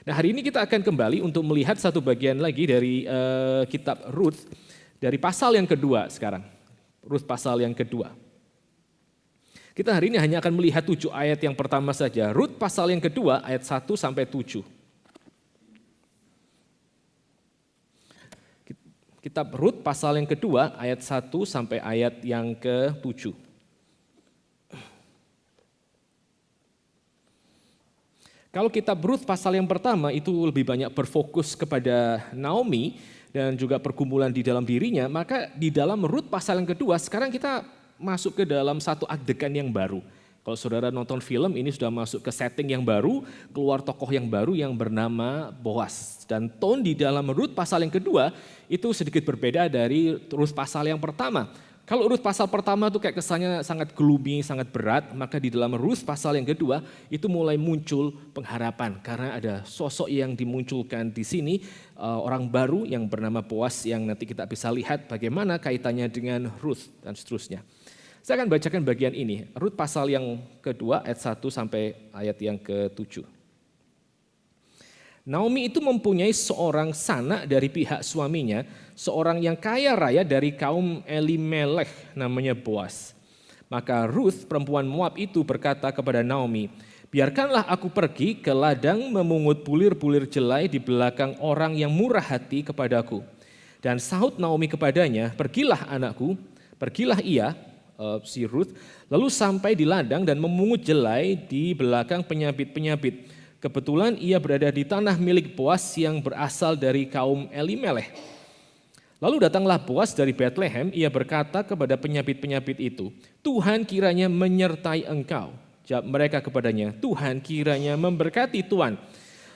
Nah, hari ini kita akan kembali untuk melihat satu bagian lagi dari kitab Rut, dari pasal yang kedua sekarang. Rut pasal yang kedua. Kita hari ini hanya akan melihat 7 ayat yang pertama saja. Rut pasal yang kedua ayat 1 sampai 7. Kitab Rut pasal yang kedua ayat 1 sampai ayat yang ke-7. Kalau kitab Rut pasal yang pertama itu lebih banyak berfokus kepada Naomi dan juga pergumulan di dalam dirinya, maka di dalam Rut pasal yang kedua sekarang kita masuk ke dalam satu adegan yang baru. Kalau saudara nonton film ini sudah masuk ke setting yang baru, keluar tokoh yang baru yang bernama Boas. Dan tone di dalam Rut pasal yang kedua itu sedikit berbeda dari Rut pasal yang pertama. Kalau Rut pasal pertama itu kayak kesannya sangat gloomy, sangat berat, maka di dalam Rut pasal yang kedua itu mulai muncul pengharapan. Karena ada sosok yang dimunculkan di sini, orang baru yang bernama Boas yang nanti kita bisa lihat bagaimana kaitannya dengan Rut dan seterusnya. Saya akan bacakan bagian ini, Rut pasal yang kedua ayat 1 sampai ayat yang ke-7. Naomi itu mempunyai seorang sanak dari pihak suaminya, seorang yang kaya raya dari kaum Elimelech namanya Boas. Maka Ruth perempuan Moab itu berkata kepada Naomi, biarkanlah aku pergi ke ladang memungut bulir-bulir jelai di belakang orang yang murah hati kepadaku. Dan sahut Naomi kepadanya, pergilah anakku, pergilah ia, si Ruth, lalu sampai di ladang dan memungut jelai di belakang penyabit-penyabit. Kebetulan ia berada di tanah milik Boas yang berasal dari kaum Elimelech. Lalu datanglah Boas dari Bethlehem, ia berkata kepada penyabit-penyabit itu, Tuhan kiranya menyertai engkau. Jawab mereka kepadanya, Tuhan kiranya memberkati Tuhan.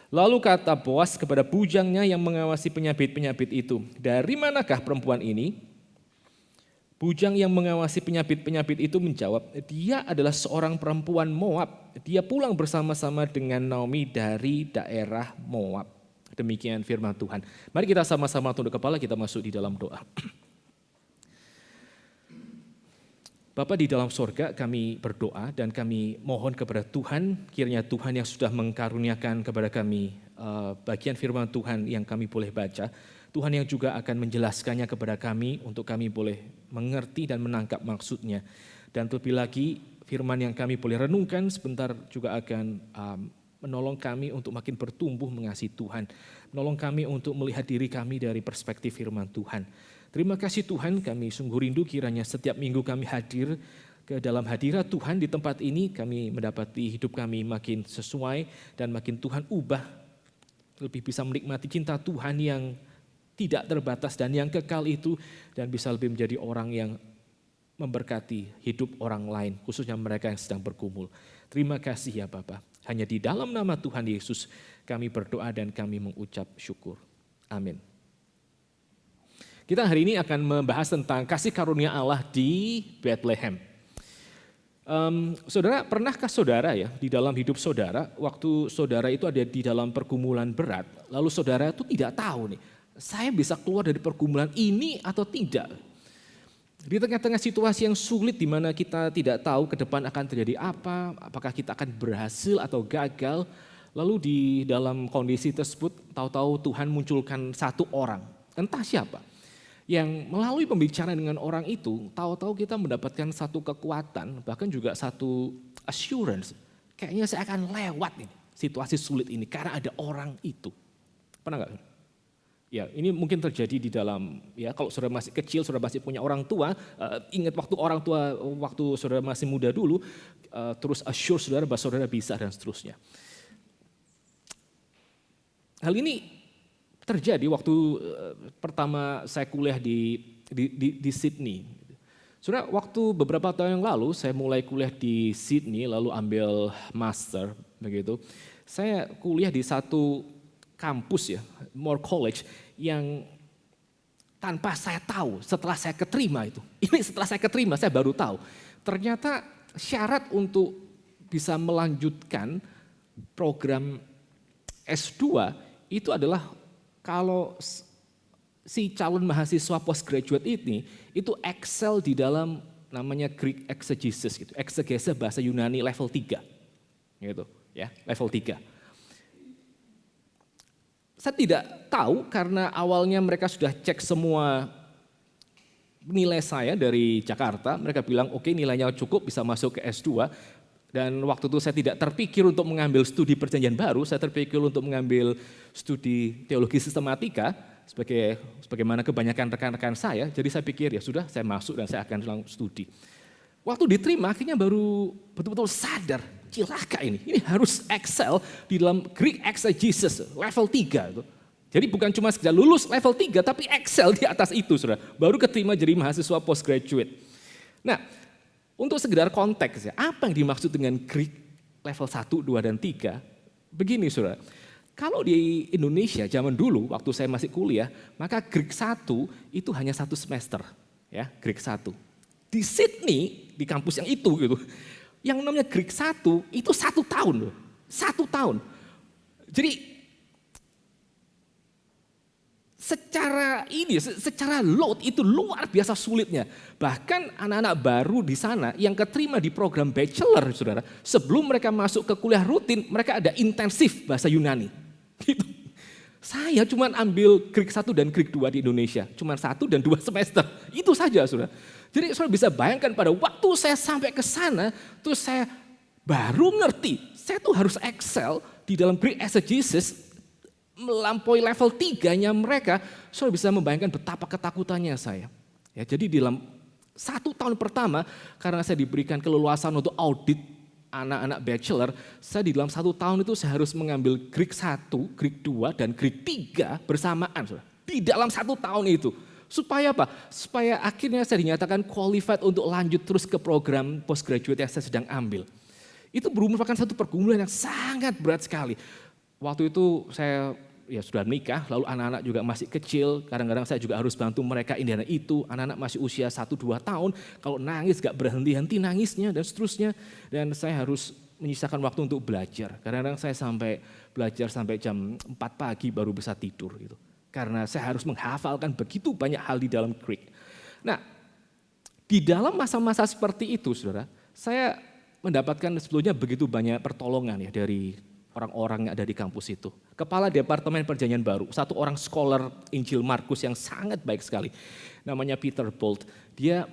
Lalu kata Boas kepada bujangnya yang mengawasi penyabit-penyabit itu, dari manakah perempuan ini? Bujang yang mengawasi penyabit-penyabit itu menjawab, dia adalah seorang perempuan Moab. Dia pulang bersama-sama dengan Naomi dari daerah Moab. Demikian firman Tuhan. Mari kita sama-sama tunduk kepala, kita masuk di dalam doa. Bapa di dalam sorga, kami berdoa dan kami mohon kepada Tuhan, kiranya Tuhan yang sudah mengkaruniakan kepada kami bagian firman Tuhan yang kami boleh baca, Tuhan yang juga akan menjelaskannya kepada kami untuk kami boleh mengerti dan menangkap maksudnya. Dan terlebih lagi firman yang kami boleh renungkan sebentar juga akan menolong kami untuk makin bertumbuh mengasihi Tuhan. Menolong kami untuk melihat diri kami dari perspektif firman Tuhan. Terima kasih Tuhan, kami sungguh rindu kiranya setiap minggu kami hadir ke dalam hadirat Tuhan di tempat ini. Kami mendapati hidup kami makin sesuai dan makin Tuhan ubah. Lebih bisa menikmati cinta Tuhan yang tidak terbatas dan yang kekal itu, dan bisa lebih menjadi orang yang memberkati hidup orang lain, khususnya mereka yang sedang bergumul. Terima kasih ya Bapa. Hanya di dalam nama Tuhan Yesus kami berdoa dan kami mengucap syukur. Amin. Kita hari ini akan membahas tentang kasih karunia Allah di Bethlehem. Saudara, pernahkah saudara ya di dalam hidup saudara, waktu saudara itu ada di dalam pergumulan berat, lalu saudara itu tidak tahu nih, saya bisa keluar dari pergumulan ini atau tidak. Di tengah-tengah situasi yang sulit di mana kita tidak tahu ke depan akan terjadi apa, apakah kita akan berhasil atau gagal, lalu di dalam kondisi tersebut tahu-tahu Tuhan munculkan satu orang, entah siapa, yang melalui pembicaraan dengan orang itu, tahu-tahu kita mendapatkan satu kekuatan, bahkan juga satu assurance, kayaknya saya akan lewat nih situasi sulit ini karena ada orang itu. Pernah nggak? Ya, ini mungkin terjadi di dalam, ya kalau saudara masih kecil, saudara masih punya orang tua, ingat waktu orang tua, waktu saudara masih muda dulu, terus assure saudara bahwa saudara bisa dan seterusnya. Hal ini terjadi waktu pertama saya kuliah di Sydney. Saudara, waktu beberapa tahun yang lalu saya mulai kuliah di Sydney, lalu ambil master, begitu. Saya kuliah di satu kampus ya, Moore College, yang tanpa saya tahu setelah saya keterima itu. Ini setelah saya keterima saya baru tahu. Ternyata syarat untuk bisa melanjutkan program S2 itu adalah kalau si calon mahasiswa postgraduate ini itu excel di dalam namanya Greek exegesis gitu. Eksegese bahasa Yunani level 3. Gitu ya, level 3. Saya tidak tahu karena awalnya mereka sudah cek semua nilai saya dari Jakarta. Mereka bilang oke, nilainya cukup bisa masuk ke S2. Dan waktu itu saya tidak terpikir untuk mengambil studi perjanjian baru, saya terpikir untuk mengambil studi teologi sistematika sebagaimana kebanyakan rekan-rekan saya. Jadi saya pikir ya sudah, saya masuk dan saya akan langsung studi. Waktu diterima akhirnya baru betul-betul sadar, cilaka ini harus excel di dalam Greek exegesis level 3 itu. Jadi bukan cuma sekedar lulus level 3 tapi excel di atas itu, Saudara. Baru keterima jadi mahasiswa postgraduate. Nah, untuk sekedar konteks ya, apa yang dimaksud dengan Greek level 1, 2 dan 3? Begini, Saudara. Kalau di Indonesia zaman dulu waktu saya masih kuliah, maka Greek 1 itu hanya 1 semester, ya, Greek 1. Di Sydney, di kampus yang itu gitu, yang namanya Greek 1 itu 1 tahun loh. 1 tahun. Jadi secara load itu luar biasa sulitnya. Bahkan anak-anak baru di sana yang keterima di program bachelor, Saudara, sebelum mereka masuk ke kuliah rutin, mereka ada intensif bahasa Yunani. Gitu. Saya cuma ambil Greek 1 dan Greek 2 di Indonesia, cuma 1 dan 2 semester. Itu saja, Saudara. Jadi Saudara bisa bayangkan pada waktu saya sampai ke sana, terus saya baru ngerti, saya tuh harus excel di dalam Greek exegesis, melampaui level 3-nya mereka. Saudara bisa membayangkan betapa ketakutannya saya. Ya, jadi di dalam 1 tahun pertama, karena saya diberikan keleluasan untuk audit anak-anak bachelor, saya di dalam 1 tahun itu saya harus mengambil Greek 1, Greek 2, dan Greek 3 bersamaan. Saudara. Di dalam 1 tahun itu. Supaya apa? Supaya akhirnya saya dinyatakan qualified untuk lanjut terus ke program postgraduate yang saya sedang ambil. Itu merupakan satu pergumulan yang sangat berat sekali. Waktu itu saya ya sudah menikah, lalu anak-anak juga masih kecil, kadang-kadang saya juga harus bantu mereka ini dan itu, anak-anak masih usia 1-2 tahun, kalau nangis gak berhenti-henti nangisnya dan seterusnya, dan saya harus menyisakan waktu untuk belajar. Kadang-kadang saya belajar sampai jam 4 pagi baru bisa tidur gitu. Karena saya harus menghafalkan begitu banyak hal di dalam Greek. Nah, di dalam masa-masa seperti itu, Saudara, saya mendapatkan sebetulnya begitu banyak pertolongan ya dari orang-orang yang ada di kampus itu. Kepala Departemen Perjanjian Baru, satu orang scholar Injil Markus yang sangat baik sekali. Namanya Peter Bolt. Dia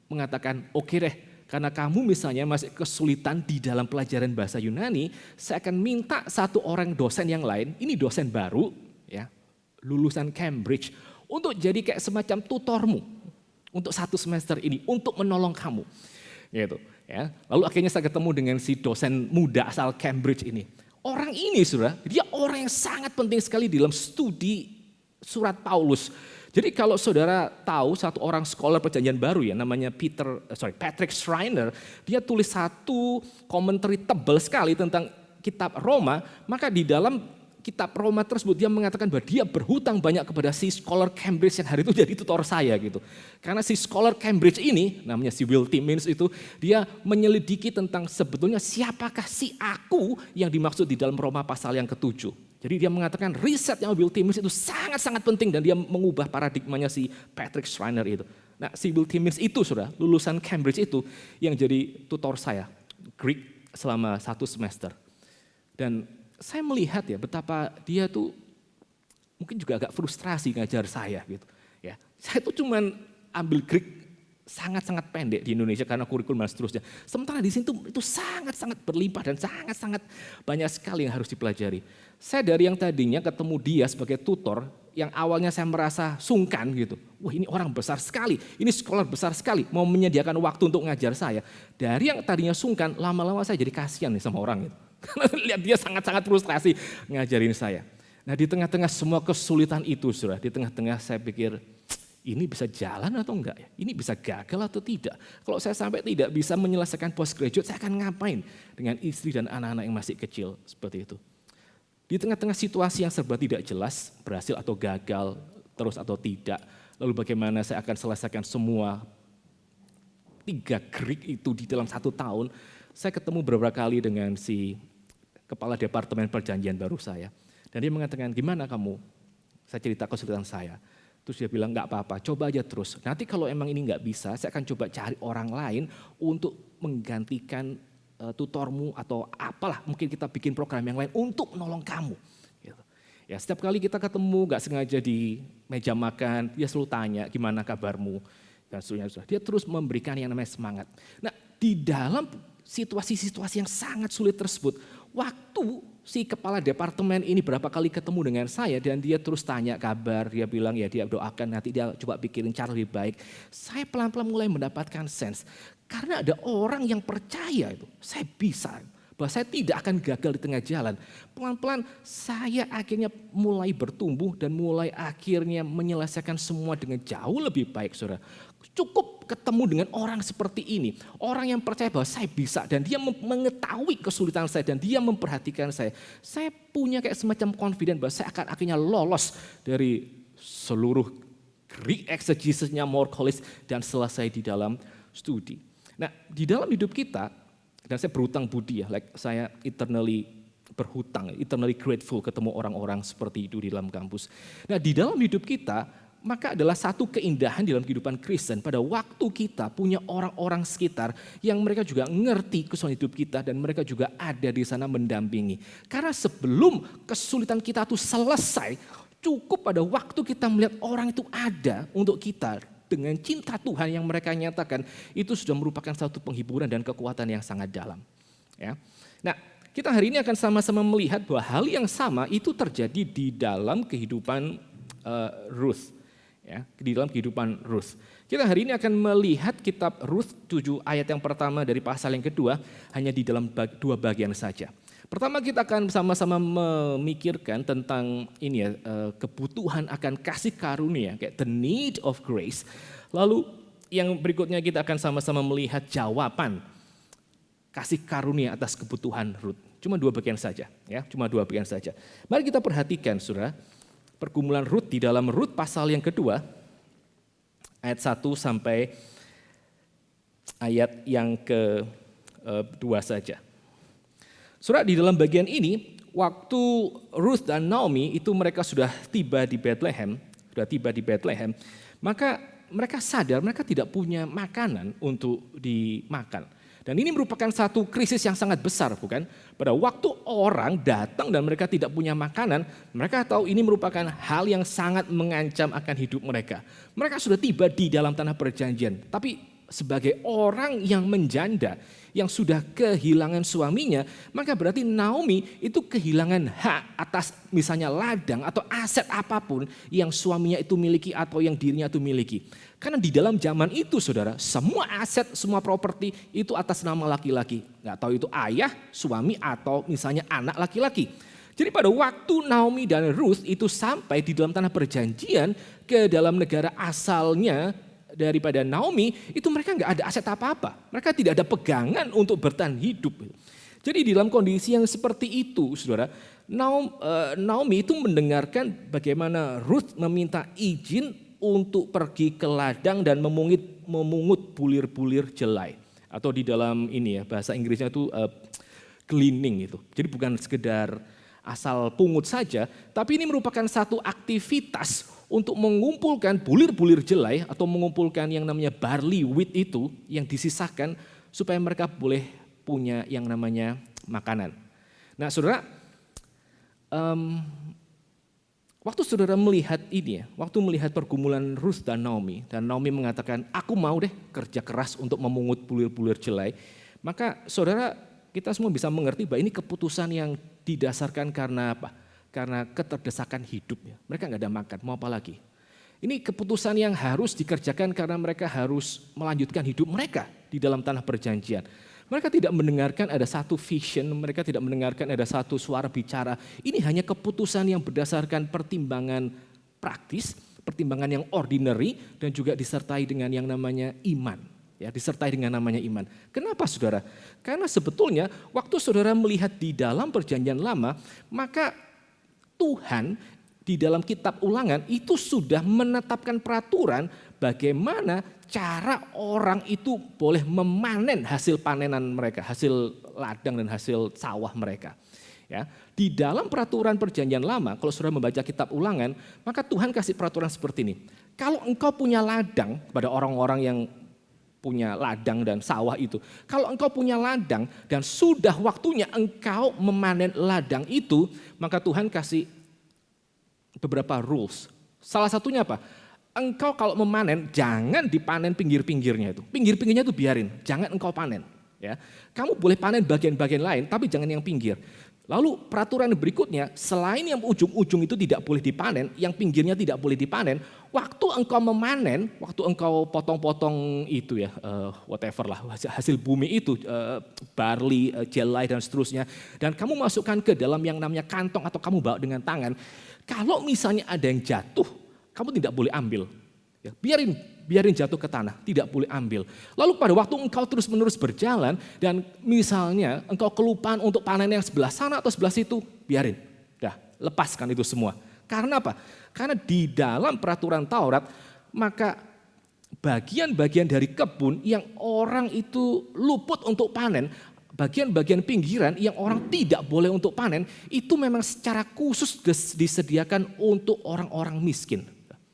mengatakan, oke deh, karena kamu misalnya masih kesulitan di dalam pelajaran bahasa Yunani, saya akan minta satu orang dosen yang lain, ini dosen baru, ya, lulusan Cambridge, untuk jadi kayak semacam tutormu untuk 1 semester ini, untuk menolong kamu. Gitu, ya. Lalu akhirnya saya ketemu dengan si dosen muda asal Cambridge ini. Orang ini, Saudara, dia orang yang sangat penting sekali dalam studi surat Paulus. Jadi kalau Saudara tahu satu orang scholar perjanjian baru ya, namanya Patrick Schreiner, dia tulis satu komentari tebal sekali tentang kitab Roma, maka di dalam kitab Roma tersebut dia mengatakan bahwa dia berhutang banyak kepada si scholar Cambridge yang hari itu jadi tutor saya gitu. Karena si scholar Cambridge ini, namanya si Will Timmins itu, dia menyelidiki tentang sebetulnya siapakah si aku yang dimaksud di dalam Roma pasal yang ke-7. Jadi dia mengatakan risetnya Will Timmins itu sangat-sangat penting dan dia mengubah paradigmanya si Patrick Schreiner itu. Nah si Will Timmins itu sudah lulusan Cambridge itu yang jadi tutor saya, Greek selama 1 semester. Dan saya melihat ya betapa dia tuh mungkin juga agak frustrasi ngajar saya gitu. Ya, saya tuh cuman ambil Greek sangat-sangat pendek di Indonesia karena kurikulum dan seterusnya. Sementara di sini tuh itu sangat-sangat berlimpah dan sangat-sangat banyak sekali yang harus dipelajari. Saya dari yang tadinya ketemu dia sebagai tutor, yang awalnya saya merasa sungkan gitu. Wah ini orang besar sekali, ini sekolah besar sekali, mau menyediakan waktu untuk ngajar saya. Dari yang tadinya sungkan, lama-lama saya jadi kasihan nih sama orang gitu. Karena lihat dia sangat-sangat frustrasi ngajarin saya. Nah di tengah-tengah semua kesulitan itu, Saudara, di tengah-tengah saya pikir, ini bisa jalan atau enggak ya? Ini bisa gagal atau tidak? Kalau saya sampai tidak bisa menyelesaikan postgraduate, saya akan ngapain dengan istri dan anak-anak yang masih kecil seperti itu? Di tengah-tengah situasi yang serba tidak jelas, berhasil atau gagal, terus atau tidak, lalu bagaimana saya akan selesaikan semua 3 Greek itu di dalam 1 tahun, saya ketemu beberapa kali dengan si kepala Departemen Perjanjian Baru saya. Dan dia mengatakan, gimana kamu? Saya cerita kesulitan saya. Terus dia bilang, enggak apa-apa, coba aja terus. Nanti kalau emang ini enggak bisa, saya akan coba cari orang lain untuk menggantikan tutormu atau apalah. Mungkin kita bikin program yang lain untuk menolong kamu. Gitu. Ya, setiap kali kita ketemu gak sengaja di meja makan, dia selalu tanya gimana kabarmu dan seterusnya. Dia terus memberikan yang namanya semangat. Nah, di dalam situasi-situasi yang sangat sulit tersebut, waktu si kepala departemen ini berapa kali ketemu dengan saya dan dia terus tanya kabar, dia bilang ya dia doakan nanti dia coba pikirin cara lebih baik. Saya pelan-pelan mulai mendapatkan sense. Karena ada orang yang percaya itu, saya bisa. Bahwa saya tidak akan gagal di tengah jalan. Pelan-pelan saya akhirnya mulai bertumbuh dan mulai akhirnya menyelesaikan semua dengan jauh lebih baik, saudara. Cukup ketemu dengan orang seperti ini. Orang yang percaya bahwa saya bisa dan dia mengetahui kesulitan saya dan dia memperhatikan saya. Saya punya kayak semacam confident bahwa saya akan akhirnya lolos dari seluruh Greek exegesisnya Morkolis dan selesai di dalam studi. Nah, di dalam hidup kita, dan saya berhutang budi ya, saya eternally berhutang, eternally grateful ketemu orang-orang seperti itu di dalam kampus. Nah, di dalam hidup kita, maka adalah satu keindahan dalam kehidupan Kristen pada waktu kita punya orang-orang sekitar yang mereka juga ngerti kesulitan hidup kita dan mereka juga ada di sana mendampingi. Karena sebelum kesulitan kita itu selesai, cukup pada waktu kita melihat orang itu ada untuk kita, dengan cinta Tuhan yang mereka nyatakan, itu sudah merupakan satu penghiburan dan kekuatan yang sangat dalam. Ya. Nah, kita hari ini akan sama-sama melihat bahwa hal yang sama itu terjadi di dalam kehidupan Ruth. Ya, di dalam kehidupan Ruth. Kita hari ini akan melihat kitab Ruth 7 ayat yang pertama dari pasal yang kedua, hanya di dalam dua bagian saja. Pertama kita akan sama-sama memikirkan tentang ini ya, kebutuhan akan kasih karunia, kayak the need of grace. Lalu yang berikutnya kita akan sama-sama melihat jawaban kasih karunia atas kebutuhan Ruth. Cuma dua bagian saja, ya, cuma dua bagian saja. Mari kita perhatikan, saudara, pergumulan Ruth di dalam Ruth pasal yang kedua, ayat 1 sampai ayat yang kedua saja. Saudara, di dalam bagian ini, waktu Ruth dan Naomi itu mereka sudah tiba di Bethlehem, maka mereka sadar mereka tidak punya makanan untuk dimakan. Dan ini merupakan satu krisis yang sangat besar, bukan? Pada waktu orang datang dan mereka tidak punya makanan, mereka tahu ini merupakan hal yang sangat mengancam akan hidup mereka. Mereka sudah tiba di dalam tanah perjanjian, tapi sebagai orang yang menjanda, yang sudah kehilangan suaminya, maka berarti Naomi itu kehilangan hak atas misalnya ladang atau aset apapun yang suaminya itu miliki atau yang dirinya itu miliki. Karena di dalam zaman itu, saudara, semua aset, semua properti itu atas nama laki-laki. Nggak tahu itu ayah, suami atau misalnya anak laki-laki. Jadi pada waktu Naomi dan Ruth itu sampai di dalam tanah perjanjian ke dalam negara asalnya daripada Naomi, itu mereka nggak ada aset apa-apa. Mereka tidak ada pegangan untuk bertahan hidup. Jadi di dalam kondisi yang seperti itu, saudara, Naomi itu mendengarkan bagaimana Ruth meminta izin untuk pergi ke ladang dan memungut bulir-bulir jelai. Atau di dalam ini ya, bahasa Inggrisnya itu gleaning itu. Jadi bukan sekedar asal pungut saja, tapi ini merupakan satu aktivitas untuk mengumpulkan bulir-bulir jelai atau mengumpulkan yang namanya barley wheat itu yang disisakan supaya mereka boleh punya yang namanya makanan. Nah, saudara, waktu saudara melihat ini ya, waktu melihat pergumulan Ruth dan Naomi mengatakan, aku mau deh kerja keras untuk memungut bulir-bulir jelai, maka saudara, kita semua bisa mengerti bahwa ini keputusan yang didasarkan karena apa? Karena keterdesakan hidupnya. Mereka nggak ada makan, mau apa lagi? Ini keputusan yang harus dikerjakan karena mereka harus melanjutkan hidup mereka di dalam tanah perjanjian. Mereka tidak mendengarkan ada satu vision, mereka tidak mendengarkan ada satu suara bicara. Ini hanya keputusan yang berdasarkan pertimbangan praktis, pertimbangan yang ordinary, dan juga disertai dengan yang namanya iman. Ya, disertai dengan namanya iman. Kenapa, saudara? Karena sebetulnya waktu saudara melihat di dalam perjanjian lama, maka Tuhan di dalam kitab Ulangan itu sudah menetapkan peraturan bagaimana cara orang itu boleh memanen hasil panenan mereka, hasil ladang dan hasil sawah mereka. Ya, di dalam peraturan perjanjian lama, kalau saudara membaca kitab Ulangan, maka Tuhan kasih peraturan seperti ini. Kalau engkau punya ladang, pada orang-orang yang punya ladang dan sawah itu. Kalau engkau punya ladang dan sudah waktunya engkau memanen ladang itu, maka Tuhan kasih beberapa rules. Salah satunya apa? Engkau kalau memanen jangan dipanen pinggir-pinggirnya itu. Pinggir-pinggirnya itu biarin, jangan engkau panen. Ya, kamu boleh panen bagian-bagian lain, tapi jangan yang pinggir. Lalu peraturan berikutnya, selain yang ujung-ujung itu tidak boleh dipanen, yang pinggirnya tidak boleh dipanen, waktu engkau memanen, waktu engkau potong-potong itu ya, whatever lah, hasil bumi itu, barley, jelai dan seterusnya, dan kamu masukkan ke dalam yang namanya kantong atau kamu bawa dengan tangan, kalau misalnya ada yang jatuh, kamu tidak boleh ambil. Ya, biarin jatuh ke tanah, tidak boleh ambil. Lalu pada waktu engkau terus-menerus berjalan dan misalnya engkau kelupaan untuk panen yang sebelah sana atau sebelah situ, biarin. Dah, lepaskan itu semua. Karena apa? Karena di dalam peraturan Taurat, maka bagian-bagian dari kebun yang orang itu luput untuk panen, bagian-bagian pinggiran yang orang tidak boleh untuk panen, itu memang secara khusus disediakan untuk orang-orang miskin.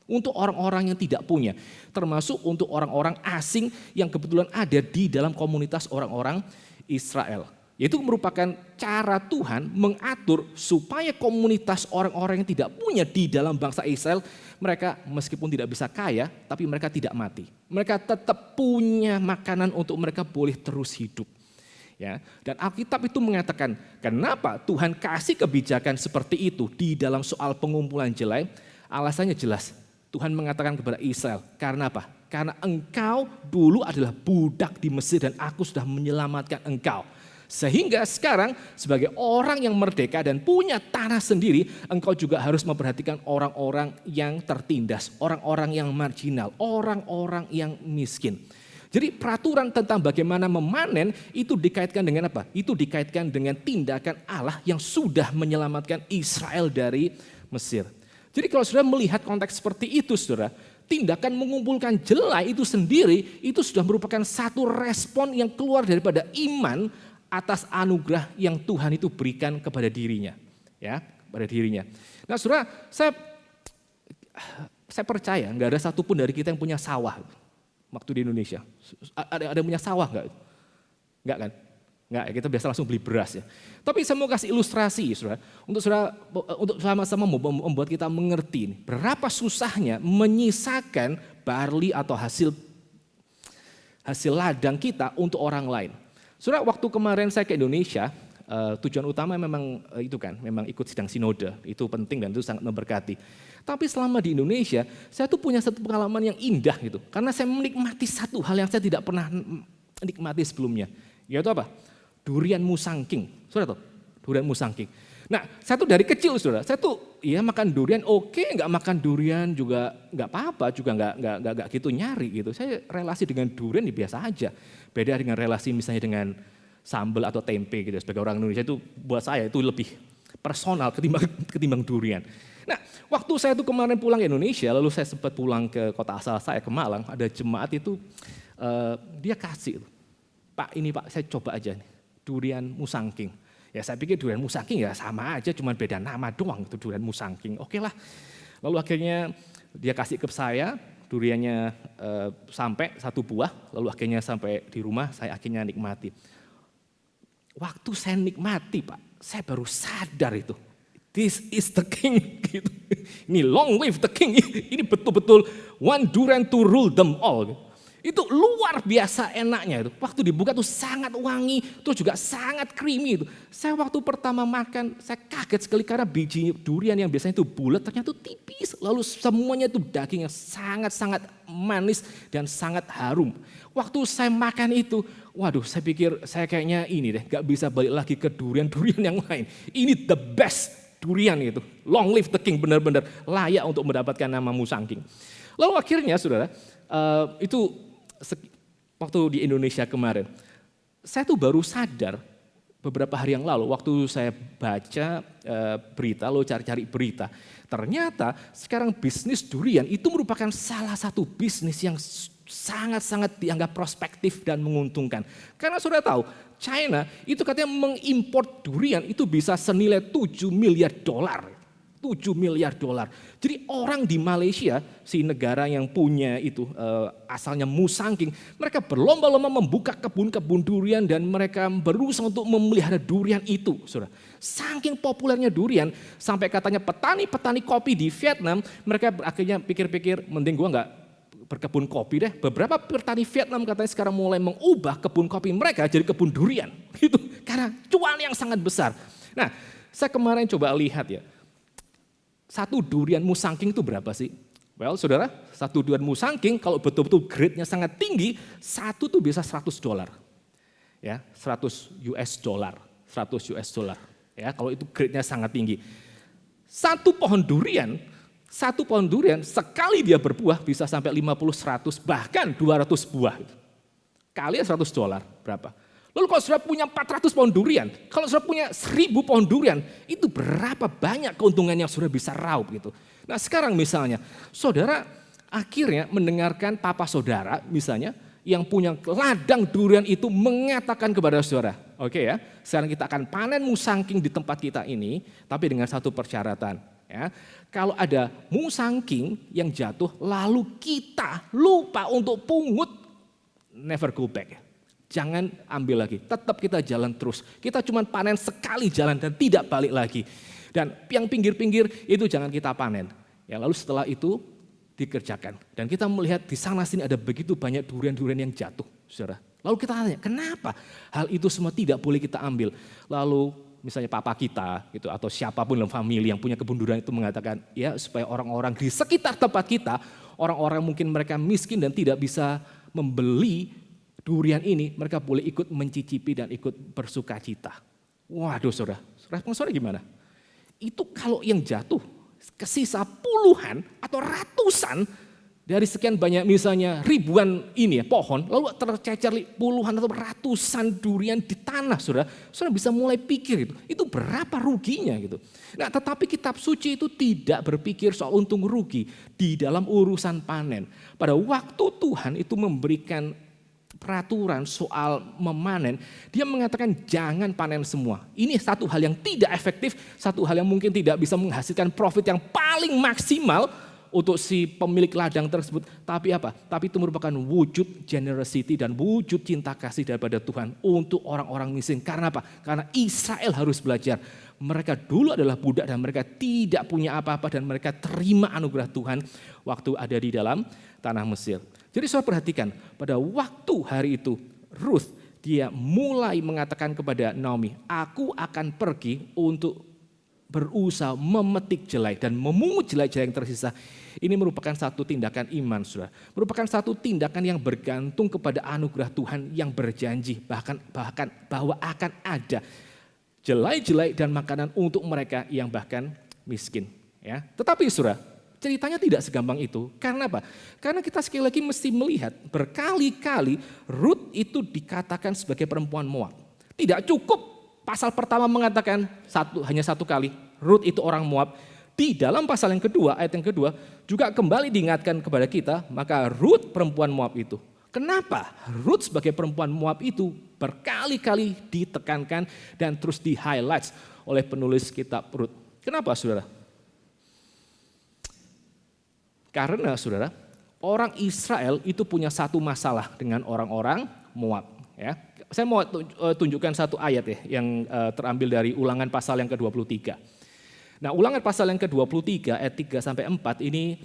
Untuk orang-orang yang tidak punya, termasuk untuk orang-orang asing yang kebetulan ada di dalam komunitas orang-orang Israel. Itu merupakan cara Tuhan mengatur supaya komunitas orang-orang yang tidak punya di dalam bangsa Israel, mereka meskipun tidak bisa kaya, tapi mereka tidak mati. Mereka tetap punya makanan untuk mereka boleh terus hidup. Ya, dan Alkitab itu mengatakan, kenapa Tuhan kasih kebijakan seperti itu di dalam soal pengumpulan jelai? Alasannya jelas. Tuhan mengatakan kepada Israel, karena apa? Karena engkau dulu adalah budak di Mesir dan aku sudah menyelamatkan engkau. Sehingga sekarang sebagai orang yang merdeka dan punya tanah sendiri, engkau juga harus memperhatikan orang-orang yang tertindas, orang-orang yang marginal, orang-orang yang miskin. Jadi peraturan tentang bagaimana memanen itu dikaitkan dengan apa? Itu dikaitkan dengan tindakan Allah yang sudah menyelamatkan Israel dari Mesir. Jadi kalau saudara melihat konteks seperti itu saudara, tindakan mengumpulkan jelai itu sendiri itu sudah merupakan satu respon yang keluar daripada iman atas anugerah yang Tuhan itu berikan kepada dirinya. Ya, kepada dirinya. Nah saudara, saya percaya nggak ada satupun dari kita yang punya sawah waktu di Indonesia. Ada yang punya sawah nggak? Nggak kan? Nggak, kita biasa langsung beli beras ya. Tapi saya mau kasih ilustrasi saudara, untuk sama-sama membuat kita mengerti berapa susahnya menyisakan barley atau hasil ladang kita untuk orang lain. Saudara, waktu kemarin saya ke Indonesia, tujuan utama memang itu kan, memang ikut sidang sinode, itu penting dan itu sangat memberkati. Tapi selama di Indonesia, saya tuh punya satu pengalaman yang indah gitu, karena saya menikmati satu hal yang saya tidak pernah nikmati sebelumnya, yaitu apa? Durian musangking, saudara tahu? Durian musangking. Nah, saya tuh dari kecil saudara, saya tuh ya makan durian oke, nggak makan durian juga nggak apa-apa, juga nggak gitu nyari gitu. Saya relasi dengan durian ya biasa aja. Beda dengan relasi misalnya dengan sambal atau tempe gitu. Sebagai orang Indonesia itu buat saya itu lebih personal ketimbang durian. Nah, waktu saya tuh kemarin pulang ke Indonesia, lalu saya sempat pulang ke kota asal saya ke Malang, ada jemaat itu dia kasih, Pak ini Pak saya coba aja nih. Durian musangking. Ya saya pikir durian musangking ya sama aja, cuma beda nama doang itu durian musangking. Oke lah. Lalu akhirnya dia kasih ke saya, duriannya sampai satu buah, lalu akhirnya sampai di rumah saya akhirnya nikmati. Waktu saya nikmati Pak, saya baru sadar itu. This is the king. Gitu. Ini long live the king. Ini betul-betul one durian to rule them all. Itu luar biasa enaknya itu. Waktu dibuka tuh sangat wangi, terus juga sangat creamy itu. Saya waktu pertama makan, saya kaget sekali karena biji durian yang biasanya itu bulat ternyata tuh tipis. Lalu semuanya itu daging yang sangat-sangat manis dan sangat harum. Waktu saya makan itu, waduh saya pikir saya kayaknya ini deh, gak bisa balik lagi ke durian-durian yang lain. Ini the best durian itu. Long live the king, benar-benar layak untuk mendapatkan nama musangking. Lalu akhirnya saudara, itu waktu di Indonesia kemarin, saya tuh baru sadar beberapa hari yang lalu waktu saya baca berita, lalu cari-cari berita. Ternyata sekarang bisnis durian itu merupakan salah satu bisnis yang sangat-sangat dianggap prospektif dan menguntungkan. Karena sudah tahu, China itu katanya mengimpor durian itu bisa senilai $7 miliar. 7 miliar dolar. Jadi orang di Malaysia, si negara yang punya itu asalnya Musangking, mereka berlomba-lomba membuka kebun-kebun durian dan mereka berusaha untuk memelihara durian itu, saudara. Saking populernya durian, sampai katanya petani-petani kopi di Vietnam, mereka akhirnya pikir-pikir, mending gua nggak berkebun kopi deh. Beberapa petani Vietnam katanya sekarang mulai mengubah kebun kopi mereka jadi kebun durian, gitu. Karena cuan yang sangat besar. Nah, saya kemarin coba lihat ya. Satu durian Musangking itu berapa sih? Well, saudara, satu durian Musangking kalau betul-betul grade-nya sangat tinggi, satu tuh bisa $100. Ya, 100 US dollar, 100 US dollar. Ya, kalau itu grade-nya sangat tinggi. Satu pohon durian sekali dia berbuah bisa sampai 50, 100, bahkan 200 buah. Kali $100, berapa? Lalu kalau saudara punya 400 pohon durian, kalau saudara punya 1000 pohon durian, itu berapa banyak keuntungan yang saudara bisa raup gitu. Nah sekarang misalnya, saudara akhirnya mendengarkan papa saudara misalnya, yang punya ladang durian itu mengatakan kepada saudara, oke ya, sekarang kita akan panen Musangking di tempat kita ini, tapi dengan satu persyaratan. Ya, kalau ada Musangking yang jatuh, lalu kita lupa untuk pungut, never go back. Jangan ambil lagi, tetap kita jalan terus. Kita cuma panen sekali jalan dan tidak balik lagi. Dan yang pinggir-pinggir itu jangan kita panen. Ya, lalu setelah itu dikerjakan. Dan kita melihat di sana sini ada begitu banyak durian-durian yang jatuh, saudara. Lalu kita tanya, kenapa hal itu semua tidak boleh kita ambil? Lalu misalnya papa kita gitu, atau siapapun dalam famili yang punya kebun durian itu mengatakan, ya supaya orang-orang di sekitar tempat kita, orang-orang mungkin mereka miskin dan tidak bisa membeli durian ini, mereka boleh ikut mencicipi dan ikut bersuka cita. Waduh saudara, respon saudara gimana? Itu kalau yang jatuh, kesisa puluhan atau ratusan dari sekian banyak misalnya ribuan ini ya pohon, lalu tercecer puluhan atau ratusan durian di tanah saudara. Saudara bisa mulai pikir itu berapa ruginya gitu. Nah tetapi kitab suci itu tidak berpikir soal untung rugi di dalam urusan panen. Pada waktu Tuhan itu memberikan peraturan soal memanen, dia mengatakan jangan panen semua. Ini satu hal yang tidak efektif, satu hal yang mungkin tidak bisa menghasilkan profit yang paling maksimal untuk si pemilik ladang tersebut. Tapi apa? Tapi itu merupakan wujud generosity dan wujud cinta kasih daripada Tuhan untuk orang-orang miskin. Karena apa? Karena Israel harus belajar. Mereka dulu adalah budak dan mereka tidak punya apa-apa dan mereka terima anugerah Tuhan waktu ada di dalam tanah Mesir. Jadi saudara perhatikan, pada waktu hari itu Ruth dia mulai mengatakan kepada Naomi, aku akan pergi untuk berusaha memetik jelai dan memungut jelai-jelai yang tersisa. Ini merupakan satu tindakan iman, saudara. Merupakan satu tindakan yang bergantung kepada anugerah Tuhan yang berjanji bahkan bahwa akan ada jelai-jelai dan makanan untuk mereka yang bahkan miskin. Ya, tetapi saudara, ceritanya tidak segampang itu. Karena apa? Karena kita sekali lagi mesti melihat berkali-kali Ruth itu dikatakan sebagai perempuan Moab. Tidak cukup pasal pertama mengatakan hanya satu kali Ruth itu orang Moab. Di dalam pasal yang kedua, ayat yang kedua juga kembali diingatkan kepada kita, maka Ruth perempuan Moab itu. Kenapa Ruth sebagai perempuan Moab itu berkali-kali ditekankan dan terus di-highlight oleh penulis kitab Ruth. Kenapa saudara? Karena saudara, orang Israel itu punya satu masalah dengan orang-orang Moab. Ya. Saya mau tunjukkan satu ayat ya, yang terambil dari Ulangan pasal yang ke-23. Nah Ulangan pasal yang ke-23 ayat 3-4 ini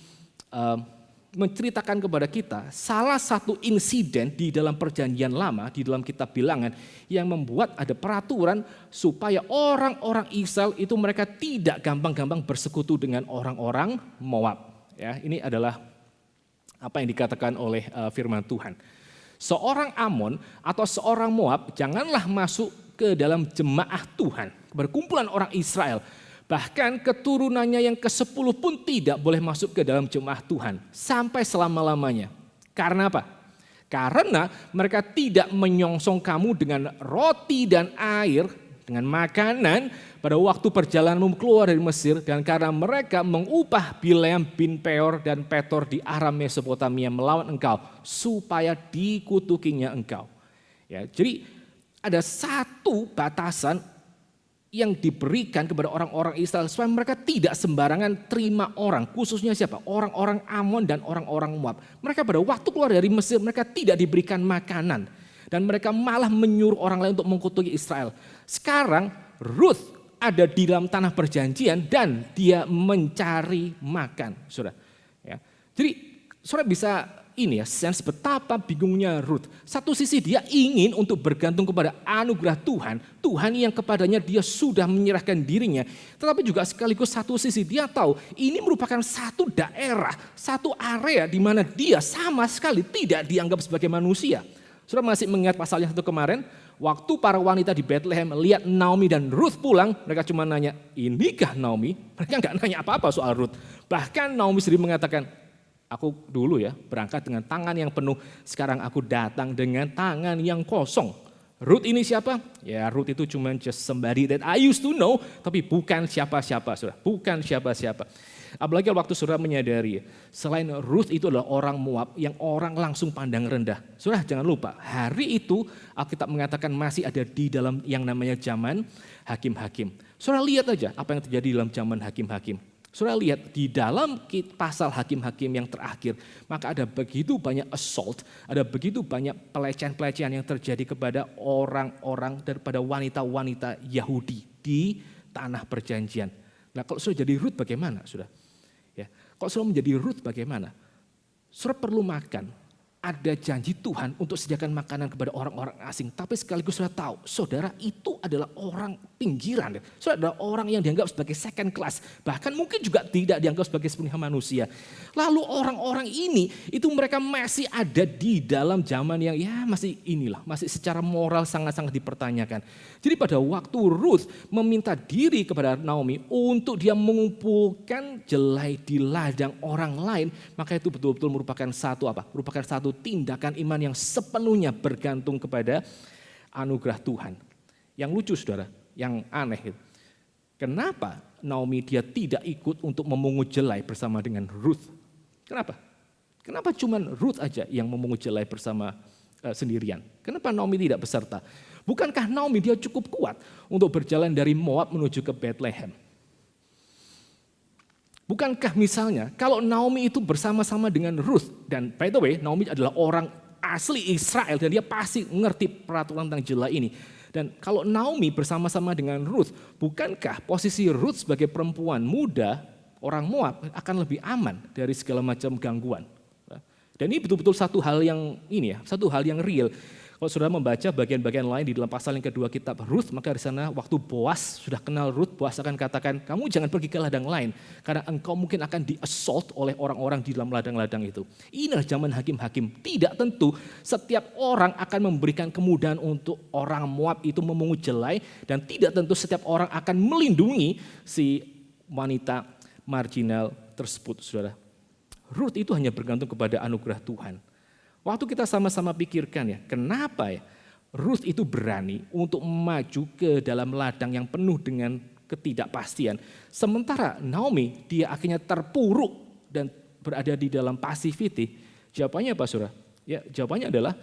menceritakan kepada kita salah satu insiden di dalam perjanjian lama, di dalam kitab Bilangan yang membuat ada peraturan supaya orang-orang Israel itu mereka tidak gampang-gampang bersekutu dengan orang-orang Moab. Ya, ini adalah apa yang dikatakan oleh firman Tuhan. Seorang Amon atau seorang Moab janganlah masuk ke dalam jemaah Tuhan, berkumpulan orang Israel. Bahkan keturunannya yang ke-10 pun tidak boleh masuk ke dalam jemaah Tuhan sampai selama-lamanya. Karena apa? Karena mereka tidak menyongsong kamu dengan roti dan air, dengan makanan pada waktu perjalananmu keluar dari Mesir, dan karena mereka mengupah Bileam bin Peor dan Petor di Aram Mesopotamia melawan engkau supaya dikutukinya engkau. Ya, jadi ada satu batasan yang diberikan kepada orang-orang Israel supaya mereka tidak sembarangan terima orang, khususnya siapa? Orang-orang Amon dan orang-orang Moab. Mereka pada waktu keluar dari Mesir mereka tidak diberikan makanan dan mereka malah menyuruh orang lain untuk mengkutuki Israel. Sekarang Ruth ada di dalam tanah perjanjian dan dia mencari makan, Saudara. Ya. Jadi Saudara bisa sense betapa bingungnya Ruth. Satu sisi dia ingin untuk bergantung kepada anugerah Tuhan, Tuhan yang kepadanya dia sudah menyerahkan dirinya. Tetapi juga sekaligus satu sisi dia tahu ini merupakan satu daerah, satu area di mana dia sama sekali tidak dianggap sebagai manusia. Saudara masih mengingat pasal yang satu kemarin, waktu para wanita di Bethlehem lihat Naomi dan Ruth pulang, mereka cuma nanya, inikah Naomi? Mereka nggak nanya apa-apa soal Ruth. Bahkan Naomi sendiri mengatakan, aku dulu ya berangkat dengan tangan yang penuh, sekarang aku datang dengan tangan yang kosong. Ruth ini siapa? Ya Ruth itu cuma just somebody that I used to know, tapi bukan siapa-siapa, Saudara, bukan siapa-siapa. Apalagi waktu Saudara menyadari, selain Ruth itu adalah orang Moab yang orang langsung pandang rendah. Saudara jangan lupa, hari itu Alkitab mengatakan masih ada di dalam yang namanya zaman hakim-hakim. Saudara lihat aja apa yang terjadi dalam zaman hakim-hakim. Saudara lihat di dalam pasal hakim-hakim yang terakhir, maka ada begitu banyak assault, ada begitu banyak pelecehan-pelecehan yang terjadi kepada orang-orang daripada wanita-wanita Yahudi di tanah perjanjian. Nah kalau sudah jadi Ruth bagaimana, Saudara? Ya, kalau sudah menjadi Ruth bagaimana? Saudara perlu makan. Ada janji Tuhan untuk sediakan makanan kepada orang-orang asing. Tapi sekaligus saudara tahu, saudara itu adalah orang pinggiran. Saudara adalah orang yang dianggap sebagai second class. Bahkan mungkin juga tidak dianggap sebagai sepenuhnya manusia. Lalu orang-orang ini, itu mereka masih ada di dalam zaman yang masih secara moral sangat-sangat dipertanyakan. Jadi pada waktu Ruth meminta diri kepada Naomi untuk dia mengumpulkan jelai di ladang orang lain, maka itu betul-betul merupakan satu tindakan iman yang sepenuhnya bergantung kepada anugerah Tuhan. Yang lucu Saudara, yang aneh. Kenapa Naomi dia tidak ikut untuk memungut jelai bersama dengan Ruth? Kenapa? Kenapa cuma Ruth aja yang memungut jelai bersama sendirian? Kenapa Naomi tidak beserta? Bukankah Naomi dia cukup kuat untuk berjalan dari Moab menuju ke Bethlehem? Bukankah misalnya kalau Naomi itu bersama-sama dengan Ruth, dan by the way Naomi adalah orang asli Israel dan dia pasti mengerti peraturan tentang jelai ini. Dan kalau Naomi bersama-sama dengan Ruth, bukankah posisi Ruth sebagai perempuan muda orang Moab akan lebih aman dari segala macam gangguan? Dan ini betul-betul satu hal yang real. Kalau saudara membaca bagian-bagian lain di dalam pasal yang kedua kitab Ruth, maka di sana waktu Boaz sudah kenal Ruth, Boaz akan katakan, kamu jangan pergi ke ladang lain, karena engkau mungkin akan di-assault oleh orang-orang di dalam ladang-ladang itu. Inilah zaman hakim-hakim, tidak tentu setiap orang akan memberikan kemudahan untuk orang Moab itu memungut jelai, dan tidak tentu setiap orang akan melindungi si wanita marginal tersebut, saudara. Ruth itu hanya bergantung kepada anugerah Tuhan. Waktu kita sama-sama pikirkan kenapa Ruth itu berani untuk maju ke dalam ladang yang penuh dengan ketidakpastian. Sementara Naomi dia akhirnya terpuruk dan berada di dalam passivity. Jawabannya apa saudara? Ya, jawabannya adalah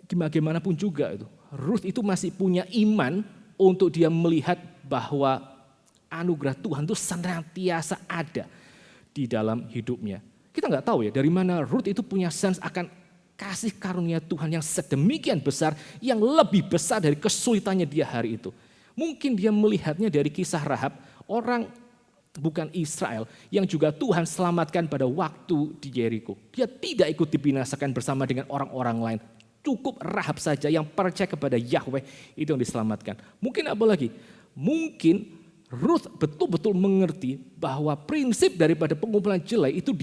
bagaimanapun juga itu. Ruth itu masih punya iman untuk dia melihat bahwa anugerah Tuhan itu senantiasa ada di dalam hidupnya. Kita nggak tahu dari mana Ruth itu punya sense akan kasih karunia Tuhan yang sedemikian besar, yang lebih besar dari kesulitannya dia hari itu. Mungkin dia melihatnya dari kisah Rahab, orang bukan Israel yang juga Tuhan selamatkan pada waktu di Yeriko. Dia tidak ikut dibinasakan bersama dengan orang-orang lain. Cukup Rahab saja yang percaya kepada Yahweh itu yang diselamatkan. Mungkin apa lagi? Mungkin Ruth betul-betul mengerti bahwa prinsip daripada pengumpulan jelai itu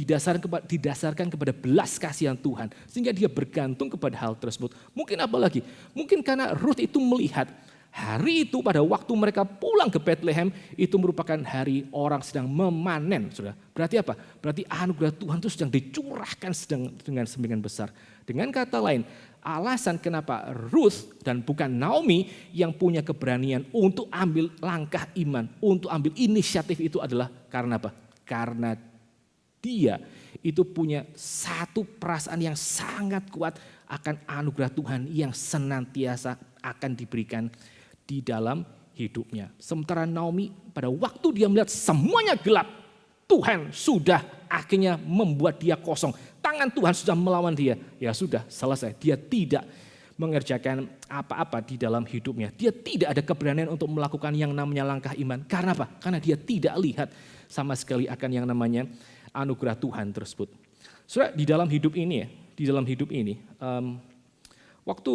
didasarkan kepada belas kasihan Tuhan. Sehingga dia bergantung kepada hal tersebut. Mungkin apa lagi? Mungkin karena Ruth itu melihat hari itu pada waktu mereka pulang ke Bethlehem itu merupakan hari orang sedang memanen. Saudara. Berarti apa? Berarti anugerah Tuhan itu sedang dicurahkan dengan sedemikian besar. Dengan kata lain, alasan kenapa Ruth dan bukan Naomi yang punya keberanian untuk ambil langkah iman, untuk ambil inisiatif itu adalah karena apa? Karena dia itu punya satu perasaan yang sangat kuat akan anugerah Tuhan yang senantiasa akan diberikan di dalam hidupnya. Sementara Naomi pada waktu dia melihat semuanya gelap, Tuhan sudah akhirnya membuat dia kosong. Tangan Tuhan sudah melawan dia. Ya sudah, selesai. Dia tidak mengerjakan apa-apa di dalam hidupnya. Dia tidak ada keberanian untuk melakukan yang namanya langkah iman. Karena apa? Karena dia tidak lihat sama sekali akan yang namanya anugerah Tuhan tersebut. Saudara, di dalam hidup ini waktu